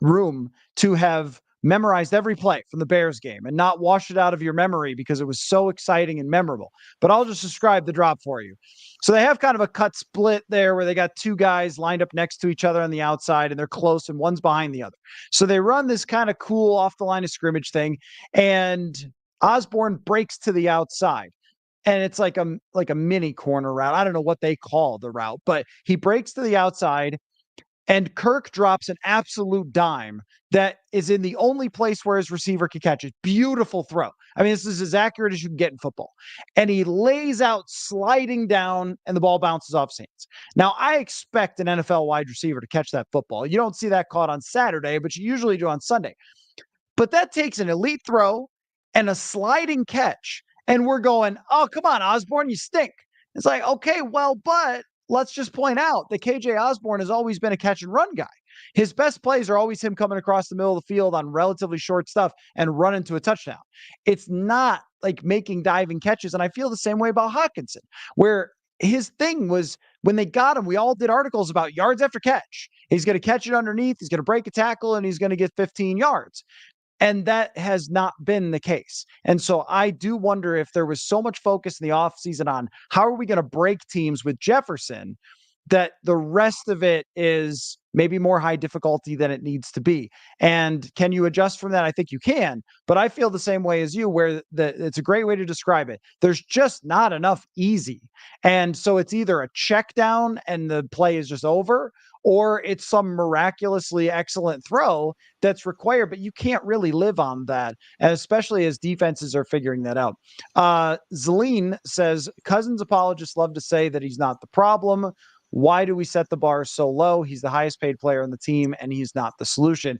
room to have memorized every play from the Bears game and not wash it out of your memory because it was so exciting and memorable. But I'll just describe the drop for you. So they have kind of a cut split there where they got two guys lined up next to each other on the outside and they're close and one's behind the other. So they run this kind of cool off the line of scrimmage thing, and Osborne breaks to the outside. And it's like a mini corner route. I don't know what they call the route, but he breaks to the outside. and Kirk drops an absolute dime that is in the only place where his receiver can catch it. Beautiful throw. I mean, this is as accurate as you can get in football. And he lays out sliding down, and the ball bounces off his hands. Now, I expect an NFL wide receiver to catch that football. You don't see that caught on Saturday, but you usually do on Sunday. But that takes an elite throw and a sliding catch. And we're going, oh, come on, Osborne, you stink. It's like, okay, well, but let's just point out that KJ Osborne has always been a catch and run guy. His best plays are always him coming across the middle of the field on relatively short stuff and running to a touchdown. It's not like making diving catches. And I feel the same way about Hockenson, where his thing was when they got him, we all did articles about yards after catch. He's going to catch it underneath, he's going to break a tackle, and he's going to get 15 yards. And that has not been the case. And so I do wonder if there was so much focus in the offseason on how are we going to break teams with Jefferson, that the rest of it is maybe more high difficulty than it needs to be. And can you adjust from that? I think you can, but I feel the same way as you, where it's a great way to describe it. There's just not enough easy. And so it's either a check down and the play is just over, or it's some miraculously excellent throw that's required, but you can't really live on that, and especially as defenses are figuring that out. Zeline says, Cousins apologists love to say that he's not the problem. Why do we set the bar so low? He's the highest paid player on the team, and he's not the solution.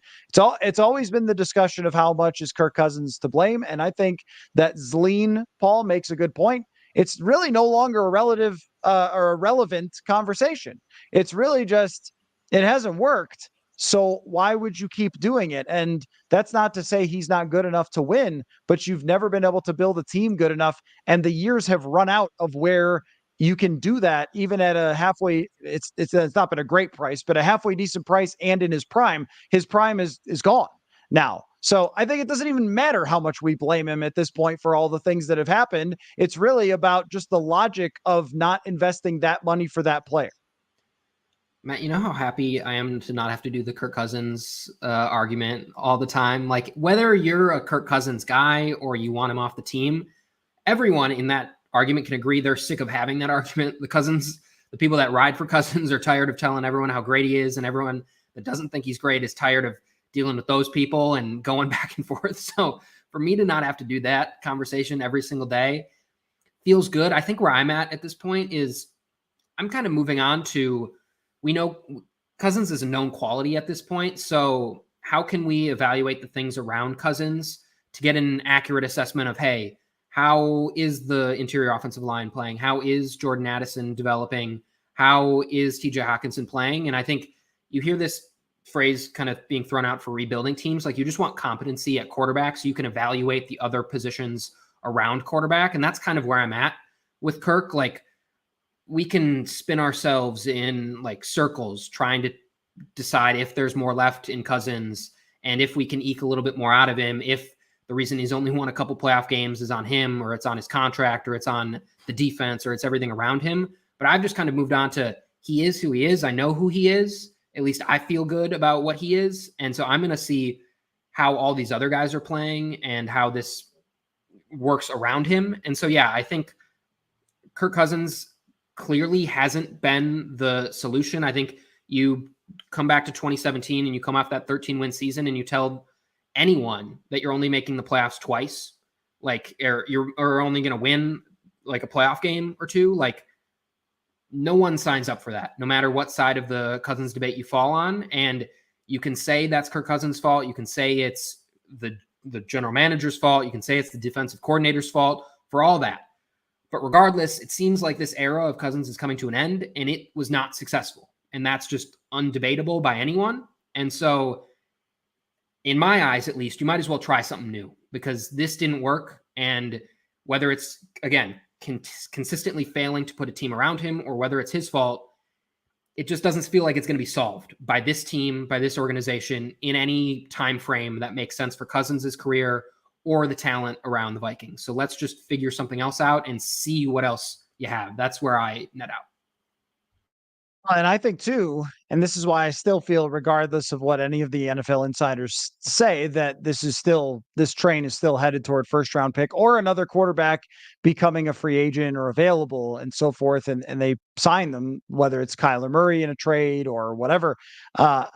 It's always been the discussion of how much is Kirk Cousins to blame, and I think that Zeline, Paul, makes a good point. It's really no longer a relative or a relevant conversation. It's really just, it hasn't worked. So why would you keep doing it? And that's not to say he's not good enough to win, but you've never been able to build a team good enough. And the years have run out of where you can do that, even at a halfway, it's not been a great price, but a halfway decent price. And in his prime is gone now. So I think it doesn't even matter how much we blame him at this point for all the things that have happened. It's really about just the logic of not investing that money for that player. Matt, you know how happy I am to not have to do the Kirk Cousins argument all the time? Like, whether you're a Kirk Cousins guy or you want him off the team, everyone in that argument can agree they're sick of having that argument. The people that ride for Cousins are tired of telling everyone how great he is, and everyone that doesn't think he's great is tired of dealing with those people and going back and forth. So for me to not have to do that conversation every single day feels good. I think where I'm at this point is I'm kind of moving on to, we know Cousins is a known quality at this point. So how can we evaluate the things around Cousins to get an accurate assessment of, hey, how is the interior offensive line playing? How is Jordan Addison developing? How is TJ Hockenson playing? And I think you hear this phrase kind of being thrown out for rebuilding teams. Like, you just want competency at quarterback so you can evaluate the other positions around quarterback. And that's kind of where I'm at with Kirk. Like, we can spin ourselves in like circles trying to decide if there's more left in Cousins and if we can eke a little bit more out of him, if the reason he's only won a couple playoff games is on him, or it's on his contract, or it's on the defense, or it's everything around him. But I've just kind of moved on to, he is who he is. I know who he is. At least I feel good about what he is. And so I'm going to see how all these other guys are playing and how this works around him. And so, yeah, I think Kirk Cousins clearly hasn't been the solution. I think you come back to 2017 and you come off that 13-win season and you tell anyone that you're only making the playoffs twice, like, or you're only going to win like a playoff game or two, like, no one signs up for that, no matter what side of the Cousins debate you fall on. And you can say that's Kirk Cousins' fault. You can say it's the general manager's fault. You can say it's the defensive coordinator's fault for all that. But regardless, it seems like this era of Cousins is coming to an end, and it was not successful. And that's just undebatable by anyone. And so, in my eyes, at least, you might as well try something new, because this didn't work. And whether it's, again, consistently failing to put a team around him, or whether it's his fault, it just doesn't feel like it's going to be solved by this team, by this organization, in any time frame that makes sense for Cousins' career or the talent around the Vikings. So let's just figure something else out and see what else you have. That's where I net out. And I think too, and this is why I still feel, regardless of what any of the NFL insiders say, that this train is still headed toward first round pick or another quarterback becoming a free agent or available and so forth. And they sign them, whether it's Kyler Murray in a trade or whatever,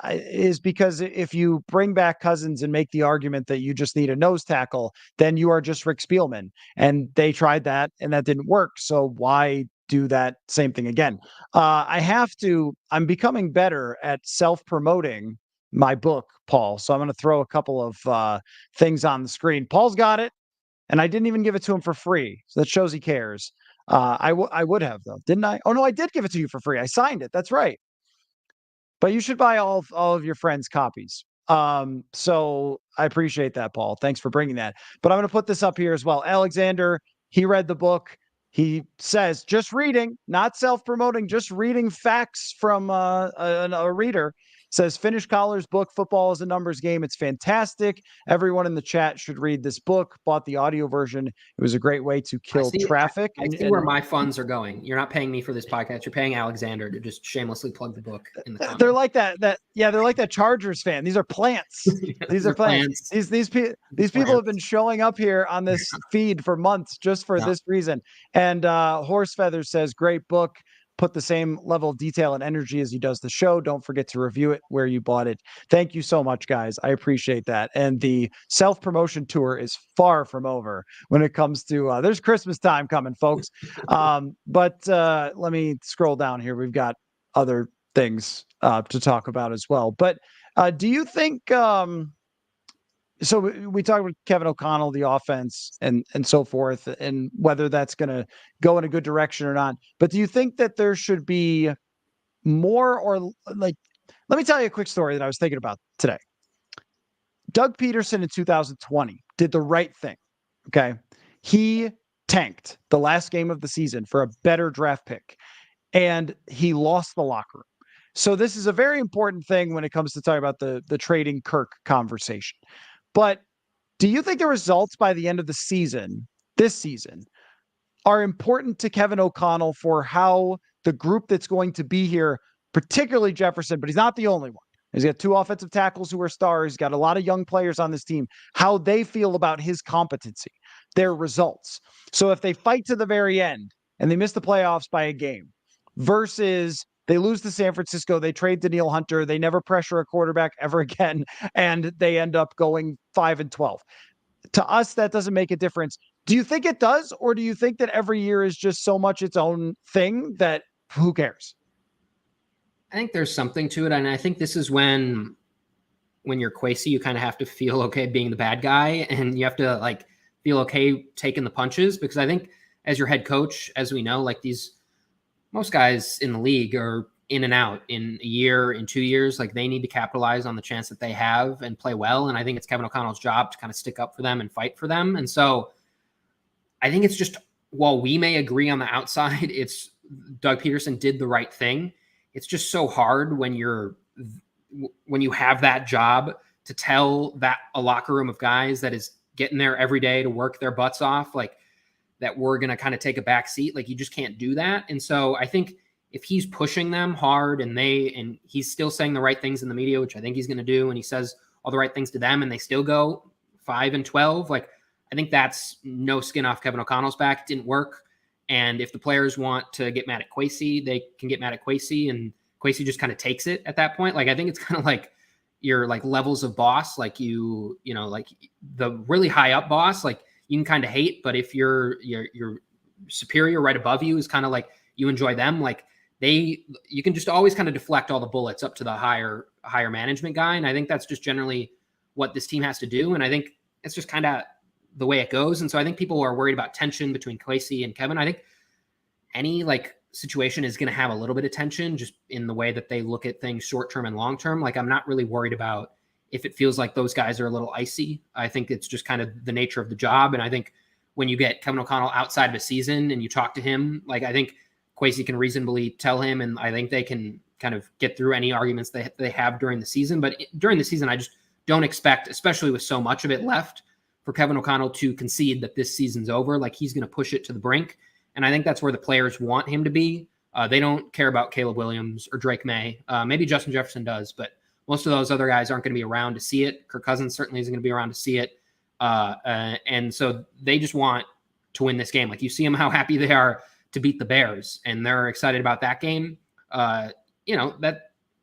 is because if you bring back Cousins and make the argument that you just need a nose tackle, then you are just Rick Spielman. And they tried that and that didn't work. So why do that same thing again? I'm becoming better at self promoting my book, Paul. So I'm going to throw a couple of things on the screen. Paul's got it, and I didn't even give it to him for free. So that shows he cares. I would have, though, didn't I? Oh, no, I did give it to you for free. I signed it. That's right. But you should buy all of your friends' copies. So I appreciate that, Paul. Thanks for bringing that. But I'm going to put this up here as well. Alexander, he read the book. He says, just reading, not self-promoting, just reading facts from a reader. Says, finish Collar's book, Football is a Numbers Game. It's fantastic. Everyone in the chat should read this book. Bought the audio version. It was a great way to kill traffic. I see where my funds are going. You're not paying me for this podcast. You're paying Alexander to just shamelessly plug the book in the comments. They're like that. They're like that Chargers fan. These are plants. These are plants. These people have been showing up here on this feed for months just for this reason. And Horse Feathers says, great book. Put the same level of detail and energy as he does the show. Don't forget to review it where you bought it. Thank you so much, guys. I appreciate that. And the self-promotion tour is far from over when it comes to there's Christmas time coming, folks. But let me scroll down here. We've got other things to talk about as well. But do you think so we talked about Kevin O'Connell, the offense and so forth, and whether that's going to go in a good direction or not. But do you think that there should be more, or like, let me tell you a quick story that I was thinking about today. Doug Peterson in 2020 did the right thing. Okay. He tanked the last game of the season for a better draft pick, and he lost the locker room. So this is a very important thing when it comes to talking about the trading Kirk conversation. But do you think the results by the end of the season, this season, are important to Kevin O'Connell for how the group that's going to be here, particularly Jefferson, but he's not the only one. He's got two offensive tackles who are stars. He's got a lot of young players on this team, how they feel about his competency, their results. So if they fight to the very end and they miss the playoffs by a game versus they lose to San Francisco, they trade Danielle Hunter, they never pressure a quarterback ever again, and they end up going 5-12. To us, that doesn't make a difference. Do you think it does, or do you think that every year is just so much its own thing that who cares? I think there's something to it, and I think this is when you're Kwesi, you kind of have to feel okay being the bad guy, and you have to like feel okay taking the punches, because I think as your head coach, as we know, like most guys in the league are in and out in a year, in 2 years. Like they need to capitalize on the chance that they have and play well. And I think it's Kevin O'Connell's job to kind of stick up for them and fight for them. And so I think it's just, while we may agree on the outside, it's Doug Peterson did the right thing. It's just so hard when you have that job to tell that a locker room of guys that is getting there every day to work their butts off, like, that we're going to kind of take a back seat. Like you just can't do that. And so I think if he's pushing them hard and he's still saying the right things in the media, which I think he's going to do, and he says all the right things to them and they still go 5-12, like I think that's no skin off Kevin O'Connell's back. It didn't work. And if the players want to get mad at Kwesi, they can get mad at Kwesi, and Kwesi just kind of takes it at that point. Like I think it's kind of like your like levels of boss, like you know, like the really high up boss, like you can kind of hate, but if your superior right above you is kind of like you enjoy them, like you can just always kind of deflect all the bullets up to the higher management guy. And I think that's just generally what this team has to do. And I think it's just kind of the way it goes. And so I think people are worried about tension between Kwesi and Kevin. I think any like situation is going to have a little bit of tension just in the way that they look at things short-term and long-term. Like I'm not really worried about if it feels like those guys are a little icy. I think it's just kind of the nature of the job. And I think when you get Kevin O'Connell outside of a season and you talk to him, like I think Kwesi can reasonably tell him, and I think they can kind of get through any arguments they have during the season. But during the season, I just don't expect, especially with so much of it left, for Kevin O'Connell to concede that this season's over. Like he's going to push it to the brink. And I think that's where the players want him to be. They don't care about Caleb Williams or Drake May. Maybe Justin Jefferson does, but most of those other guys aren't going to be around to see it. Kirk Cousins certainly isn't going to be around to see it. And so they just want to win this game. Like, you see them, how happy they are to beat the Bears, and they're excited about that game. That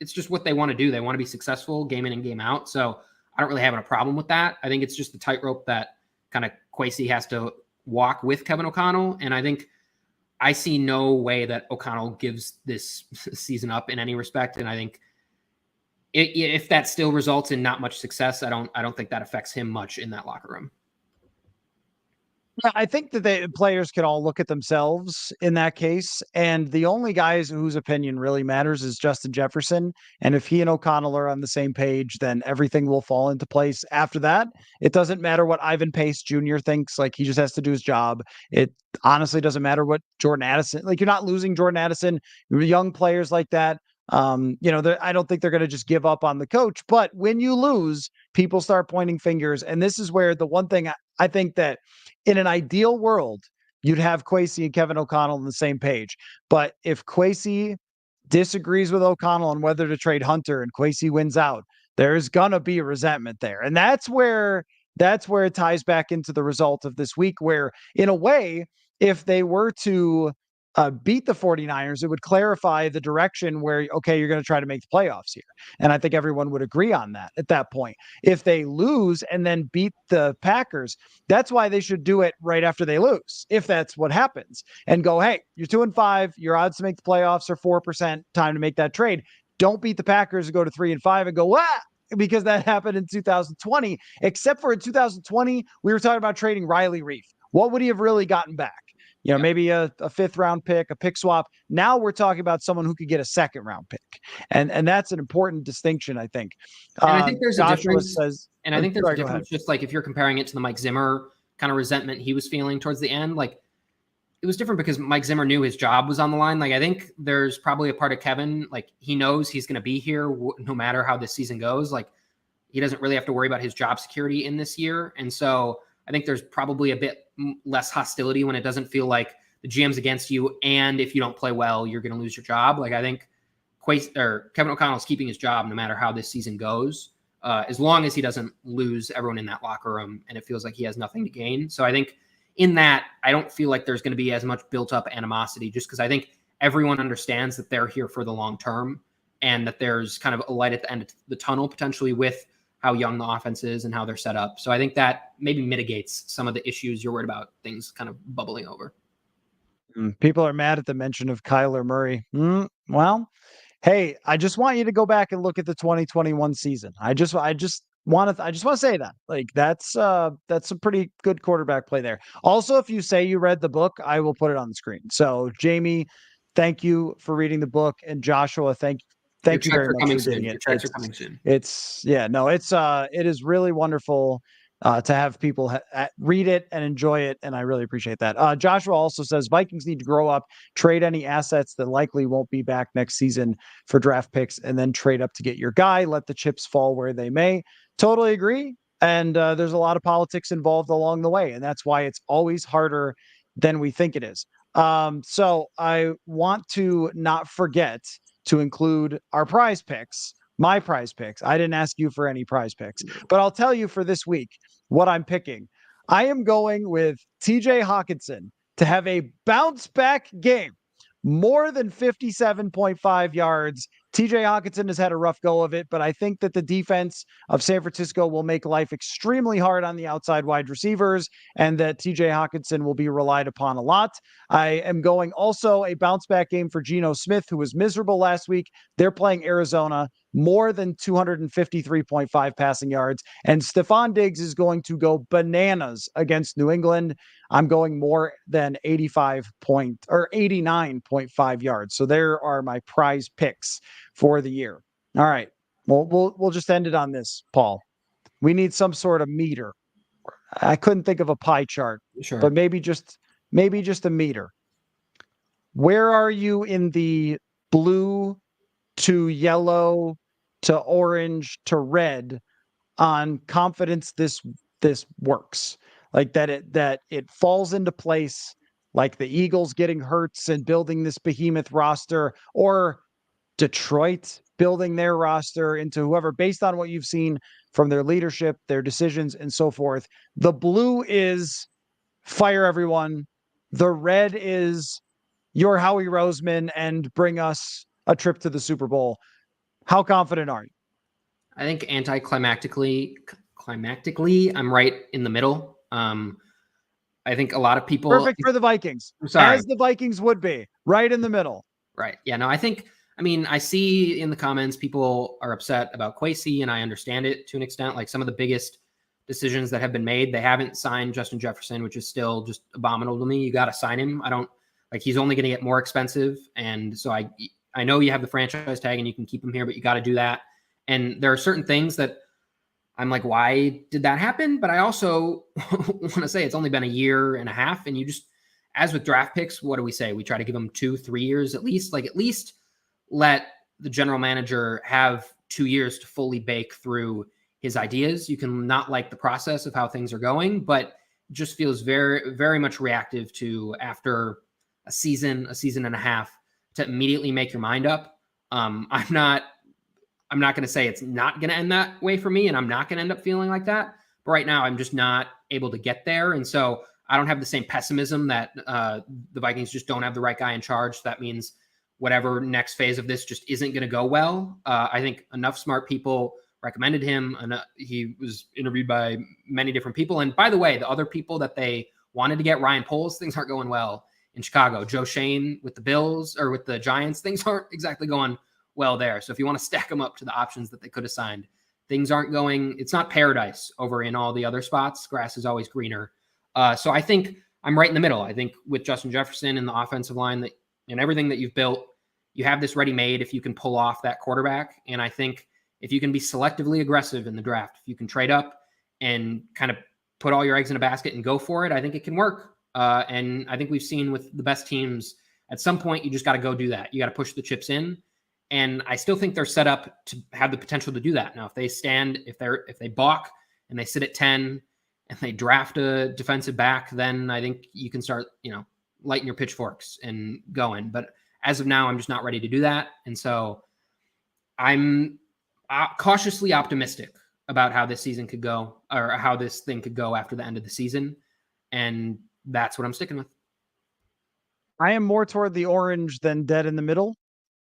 it's just what they want to do. They want to be successful game in and game out. So I don't really have a problem with that. I think it's just the tightrope that kind of Kwesi has to walk with Kevin O'Connell. And I think I see no way that O'Connell gives this season up in any respect. And I think if that still results in not much success, I don't think that affects him much in that locker room. Yeah, I think that the players can all look at themselves in that case. And the only guys whose opinion really matters is Justin Jefferson. And if he and O'Connell are on the same page, then everything will fall into place. After that, it doesn't matter what Ivan Pace Jr. thinks. Like, he just has to do his job. It honestly doesn't matter what Jordan Addison, like, you're not losing Jordan Addison, young players like that. I don't think they're going to just give up on the coach. But when you lose, people start pointing fingers. And this is where the one thing I think that in an ideal world, you'd have Kwesi and Kevin O'Connell on the same page. But if Kwesi disagrees with O'Connell on whether to trade Hunter and Kwesi wins out, there's gonna be resentment there. And that's where it ties back into the result of this week, where in a way, if they were to beat the 49ers, it would clarify the direction where, okay, you're going to try to make the playoffs here. And I think everyone would agree on that at that point. If they lose and then beat the Packers, that's why they should do it right after they lose, if that's what happens, and go, hey, you're 2-5, your odds to make the playoffs are 4%, time to make that trade. Don't beat the Packers and go to 3-5 and go, because that happened in 2020, except for in 2020, we were talking about trading Riley Reef. What would he have really gotten back? Maybe a 5th round pick, a pick swap. Now we're talking about someone who could get a 2nd round pick. And that's an important distinction, I think. And I think there's Joshua a difference. I think there's a difference, just like if you're comparing it to the Mike Zimmer kind of resentment he was feeling towards the end, like, it was different because Mike Zimmer knew his job was on the line. Like, I think there's probably a part of Kevin, like, he knows he's going to be here no matter how this season goes. Like, he doesn't really have to worry about his job security in this year. And so I think there's probably a bit less hostility when it doesn't feel like the GM's against you, and if you don't play well, you're going to lose your job. Like, I think Kevin O'Connell's keeping his job no matter how this season goes, as long as he doesn't lose everyone in that locker room and it feels like he has nothing to gain. So I think in that, I don't feel like there's going to be as much built up animosity, just because I think everyone understands that they're here for the long term and that there's kind of a light at the end of the tunnel potentially with how young the offense is and how they're set up. So I think that maybe mitigates some of the issues you're worried about things kind of bubbling over. People are mad at the mention of Kyler Murray. Well, hey, I just want you to go back and look at the 2021 season. I just want to say that, like, that's some pretty good quarterback play there. Also, if you say you read the book, I will put it on the screen. So Jamie, thank you for reading the book, and Joshua, thank you very much for getting it. Your checks are coming soon. It is really wonderful to have people read it and enjoy it, and I really appreciate that. Joshua also says Vikings need to grow up, trade any assets that likely won't be back next season for draft picks, and then trade up to get your guy. Let the chips fall where they may. Totally agree. And there's a lot of politics involved along the way, and that's why it's always harder than we think it is. So I want to not forget to include our prize picks, my prize picks. I didn't ask you for any prize picks, but I'll tell you for this week what I'm picking. I am going with TJ Hawkinson to have a bounce back game, more than 57.5 yards. TJ Hawkinson has had a rough go of it, but I think that the defense of San Francisco will make life extremely hard on the outside wide receivers, and that TJ Hawkinson will be relied upon a lot. I am going also a bounce back game for Geno Smith, who was miserable last week. They're playing Arizona, more than 253.5 passing yards. And Stephon Diggs is going to go bananas against New England. I'm going more than 89.5 yards. So there are my prize picks for the year. All right. Well, we'll just end it on this, Paul. We need some sort of meter. I couldn't think of a pie chart, Sure, but maybe just a meter. Where are you in the blue to yellow to orange to red on confidence this works? Like that it falls into place, like the Eagles getting Hurts and building this behemoth roster, or Detroit building their roster into whoever based on what you've seen from their leadership, their decisions, and so forth. The blue is fire everyone. The red is you're Howie Roseman and bring us a trip to the Super Bowl. How confident are you? I think climactically, I'm right in the middle. I think a lot of people. Perfect for the Vikings, I'm sorry. as the Vikings would be, right in the middle. Right. Yeah. No, I see in the comments people are upset about Kwesi, and I understand it to an extent. Like some of the biggest decisions that have been made, they haven't signed Justin Jefferson, which is still just abominable to me. You got to sign him. I don't like he's only going to get more expensive. And so I know you have the franchise tag and you can keep him here, but you got to do that. And there are certain things that I'm like, why did that happen? But I also want to say it's only been a year and a half. And you just, as with draft picks, what do we say? We try to give them 2-3 years at least. Like at least let the general manager have 2 years to fully bake through his ideas. You can not like the process of how things are going, but it just feels very, very much reactive to after a season and a half to immediately make your mind up. I'm not going to say it's not going to end that way for me, and I'm not going to end up feeling like that. But right now, I'm just not able to get there. And so I don't have the same pessimism that the Vikings just don't have the right guy in charge. That means whatever next phase of this just isn't going to go well. I think enough smart people recommended him, and he was interviewed by many different people. And by the way, the other people that they wanted to get, Ryan Poles, things aren't going well in Chicago. Joe Shane with the Bills or with the Giants, things aren't exactly going well there. So if you want to stack them up to the options that they could have signed, things aren't going, it's not paradise over in all the other spots. Grass is always greener. So I think I'm right in the middle. I think with Justin Jefferson and the offensive line that and everything that you've built, you have this ready made if you can pull off that quarterback. And I think if you can be selectively aggressive in the draft, if you can trade up and kind of put all your eggs in a basket and go for it, I think it can work. And I think we've seen with the best teams, at some point, you just got to go do that. You got to push the chips in. And I still think they're set up to have the potential to do that. Now, if they balk and they sit at 10 and they draft a defensive back, then I think you can start, lighting your pitchforks and going. But as of now, I'm just not ready to do that. And so I'm cautiously optimistic about how this season could go, or how this thing could go after the end of the season. And that's what I'm sticking with. I am more toward the orange than dead in the middle.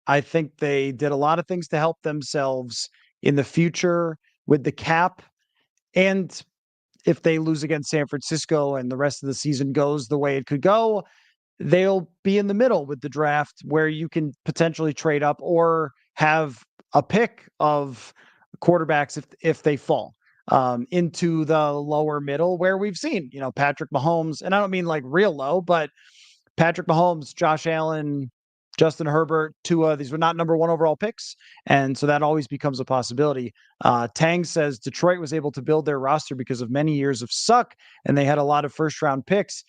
I think they did a lot of things to help themselves in the future with the cap. And if they lose against San Francisco and the rest of the season goes the way it could go, they'll be in the middle with the draft where you can potentially trade up or have a pick of quarterbacks if they fall into the lower middle where we've seen, Patrick Mahomes, and I don't mean like real low, but Patrick Mahomes, Josh Allen, Justin Herbert, Tua, these were not number one overall picks. And so that always becomes a possibility. Tang says Detroit was able to build their roster because of many years of suck, and they had a lot of first round picks.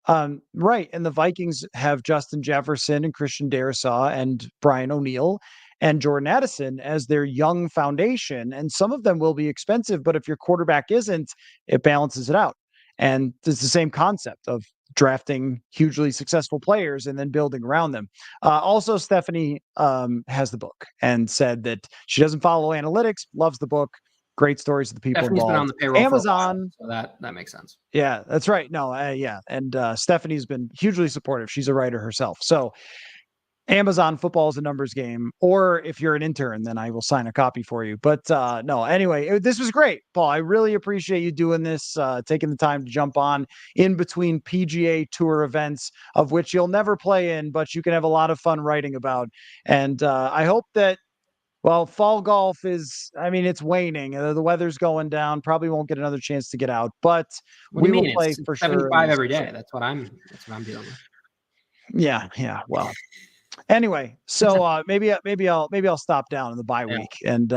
Right. And the Vikings have Justin Jefferson and Christian Darrisaw and Brian O'Neill and Jordan Addison as their young foundation. And some of them will be expensive, but if your quarterback isn't, it balances it out. And it's the same concept of drafting hugely successful players and then building around them. Also, Stephanie has the book and said that she doesn't follow analytics, loves the book. Great stories of the people Stephanie's involved. been on the payroll Amazon, for a while, so that makes sense. Yeah, that's right. No, yeah, and Stephanie's been hugely supportive. She's a writer herself. So Amazon football is a numbers game, or if you're an intern, then I will sign a copy for you. But no, anyway, this was great, Paul. I really appreciate you doing this, taking the time to jump on in between PGA Tour events, of which you'll never play in, but you can have a lot of fun writing about. And I hope that, well, fall golf is, it's waning. The weather's going down. Probably won't get another chance to get out, but What do we you will mean? play It's for 75 sure. every day. That's what I'm dealing with. Yeah. Well, anyway, so maybe I'll stop down in the bye week and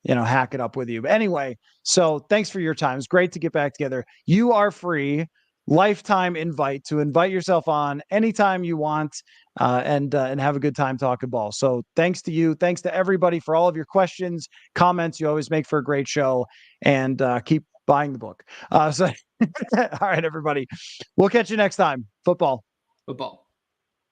hack it up with you. But anyway, so thanks for your time. It's great to get back together. You are free, lifetime invite to invite yourself on anytime you want, and have a good time talking ball. So thanks to you, thanks to everybody for all of your questions, comments. You always make for a great show, and keep buying the book. So all right, everybody, we'll catch you next time. Football. Football.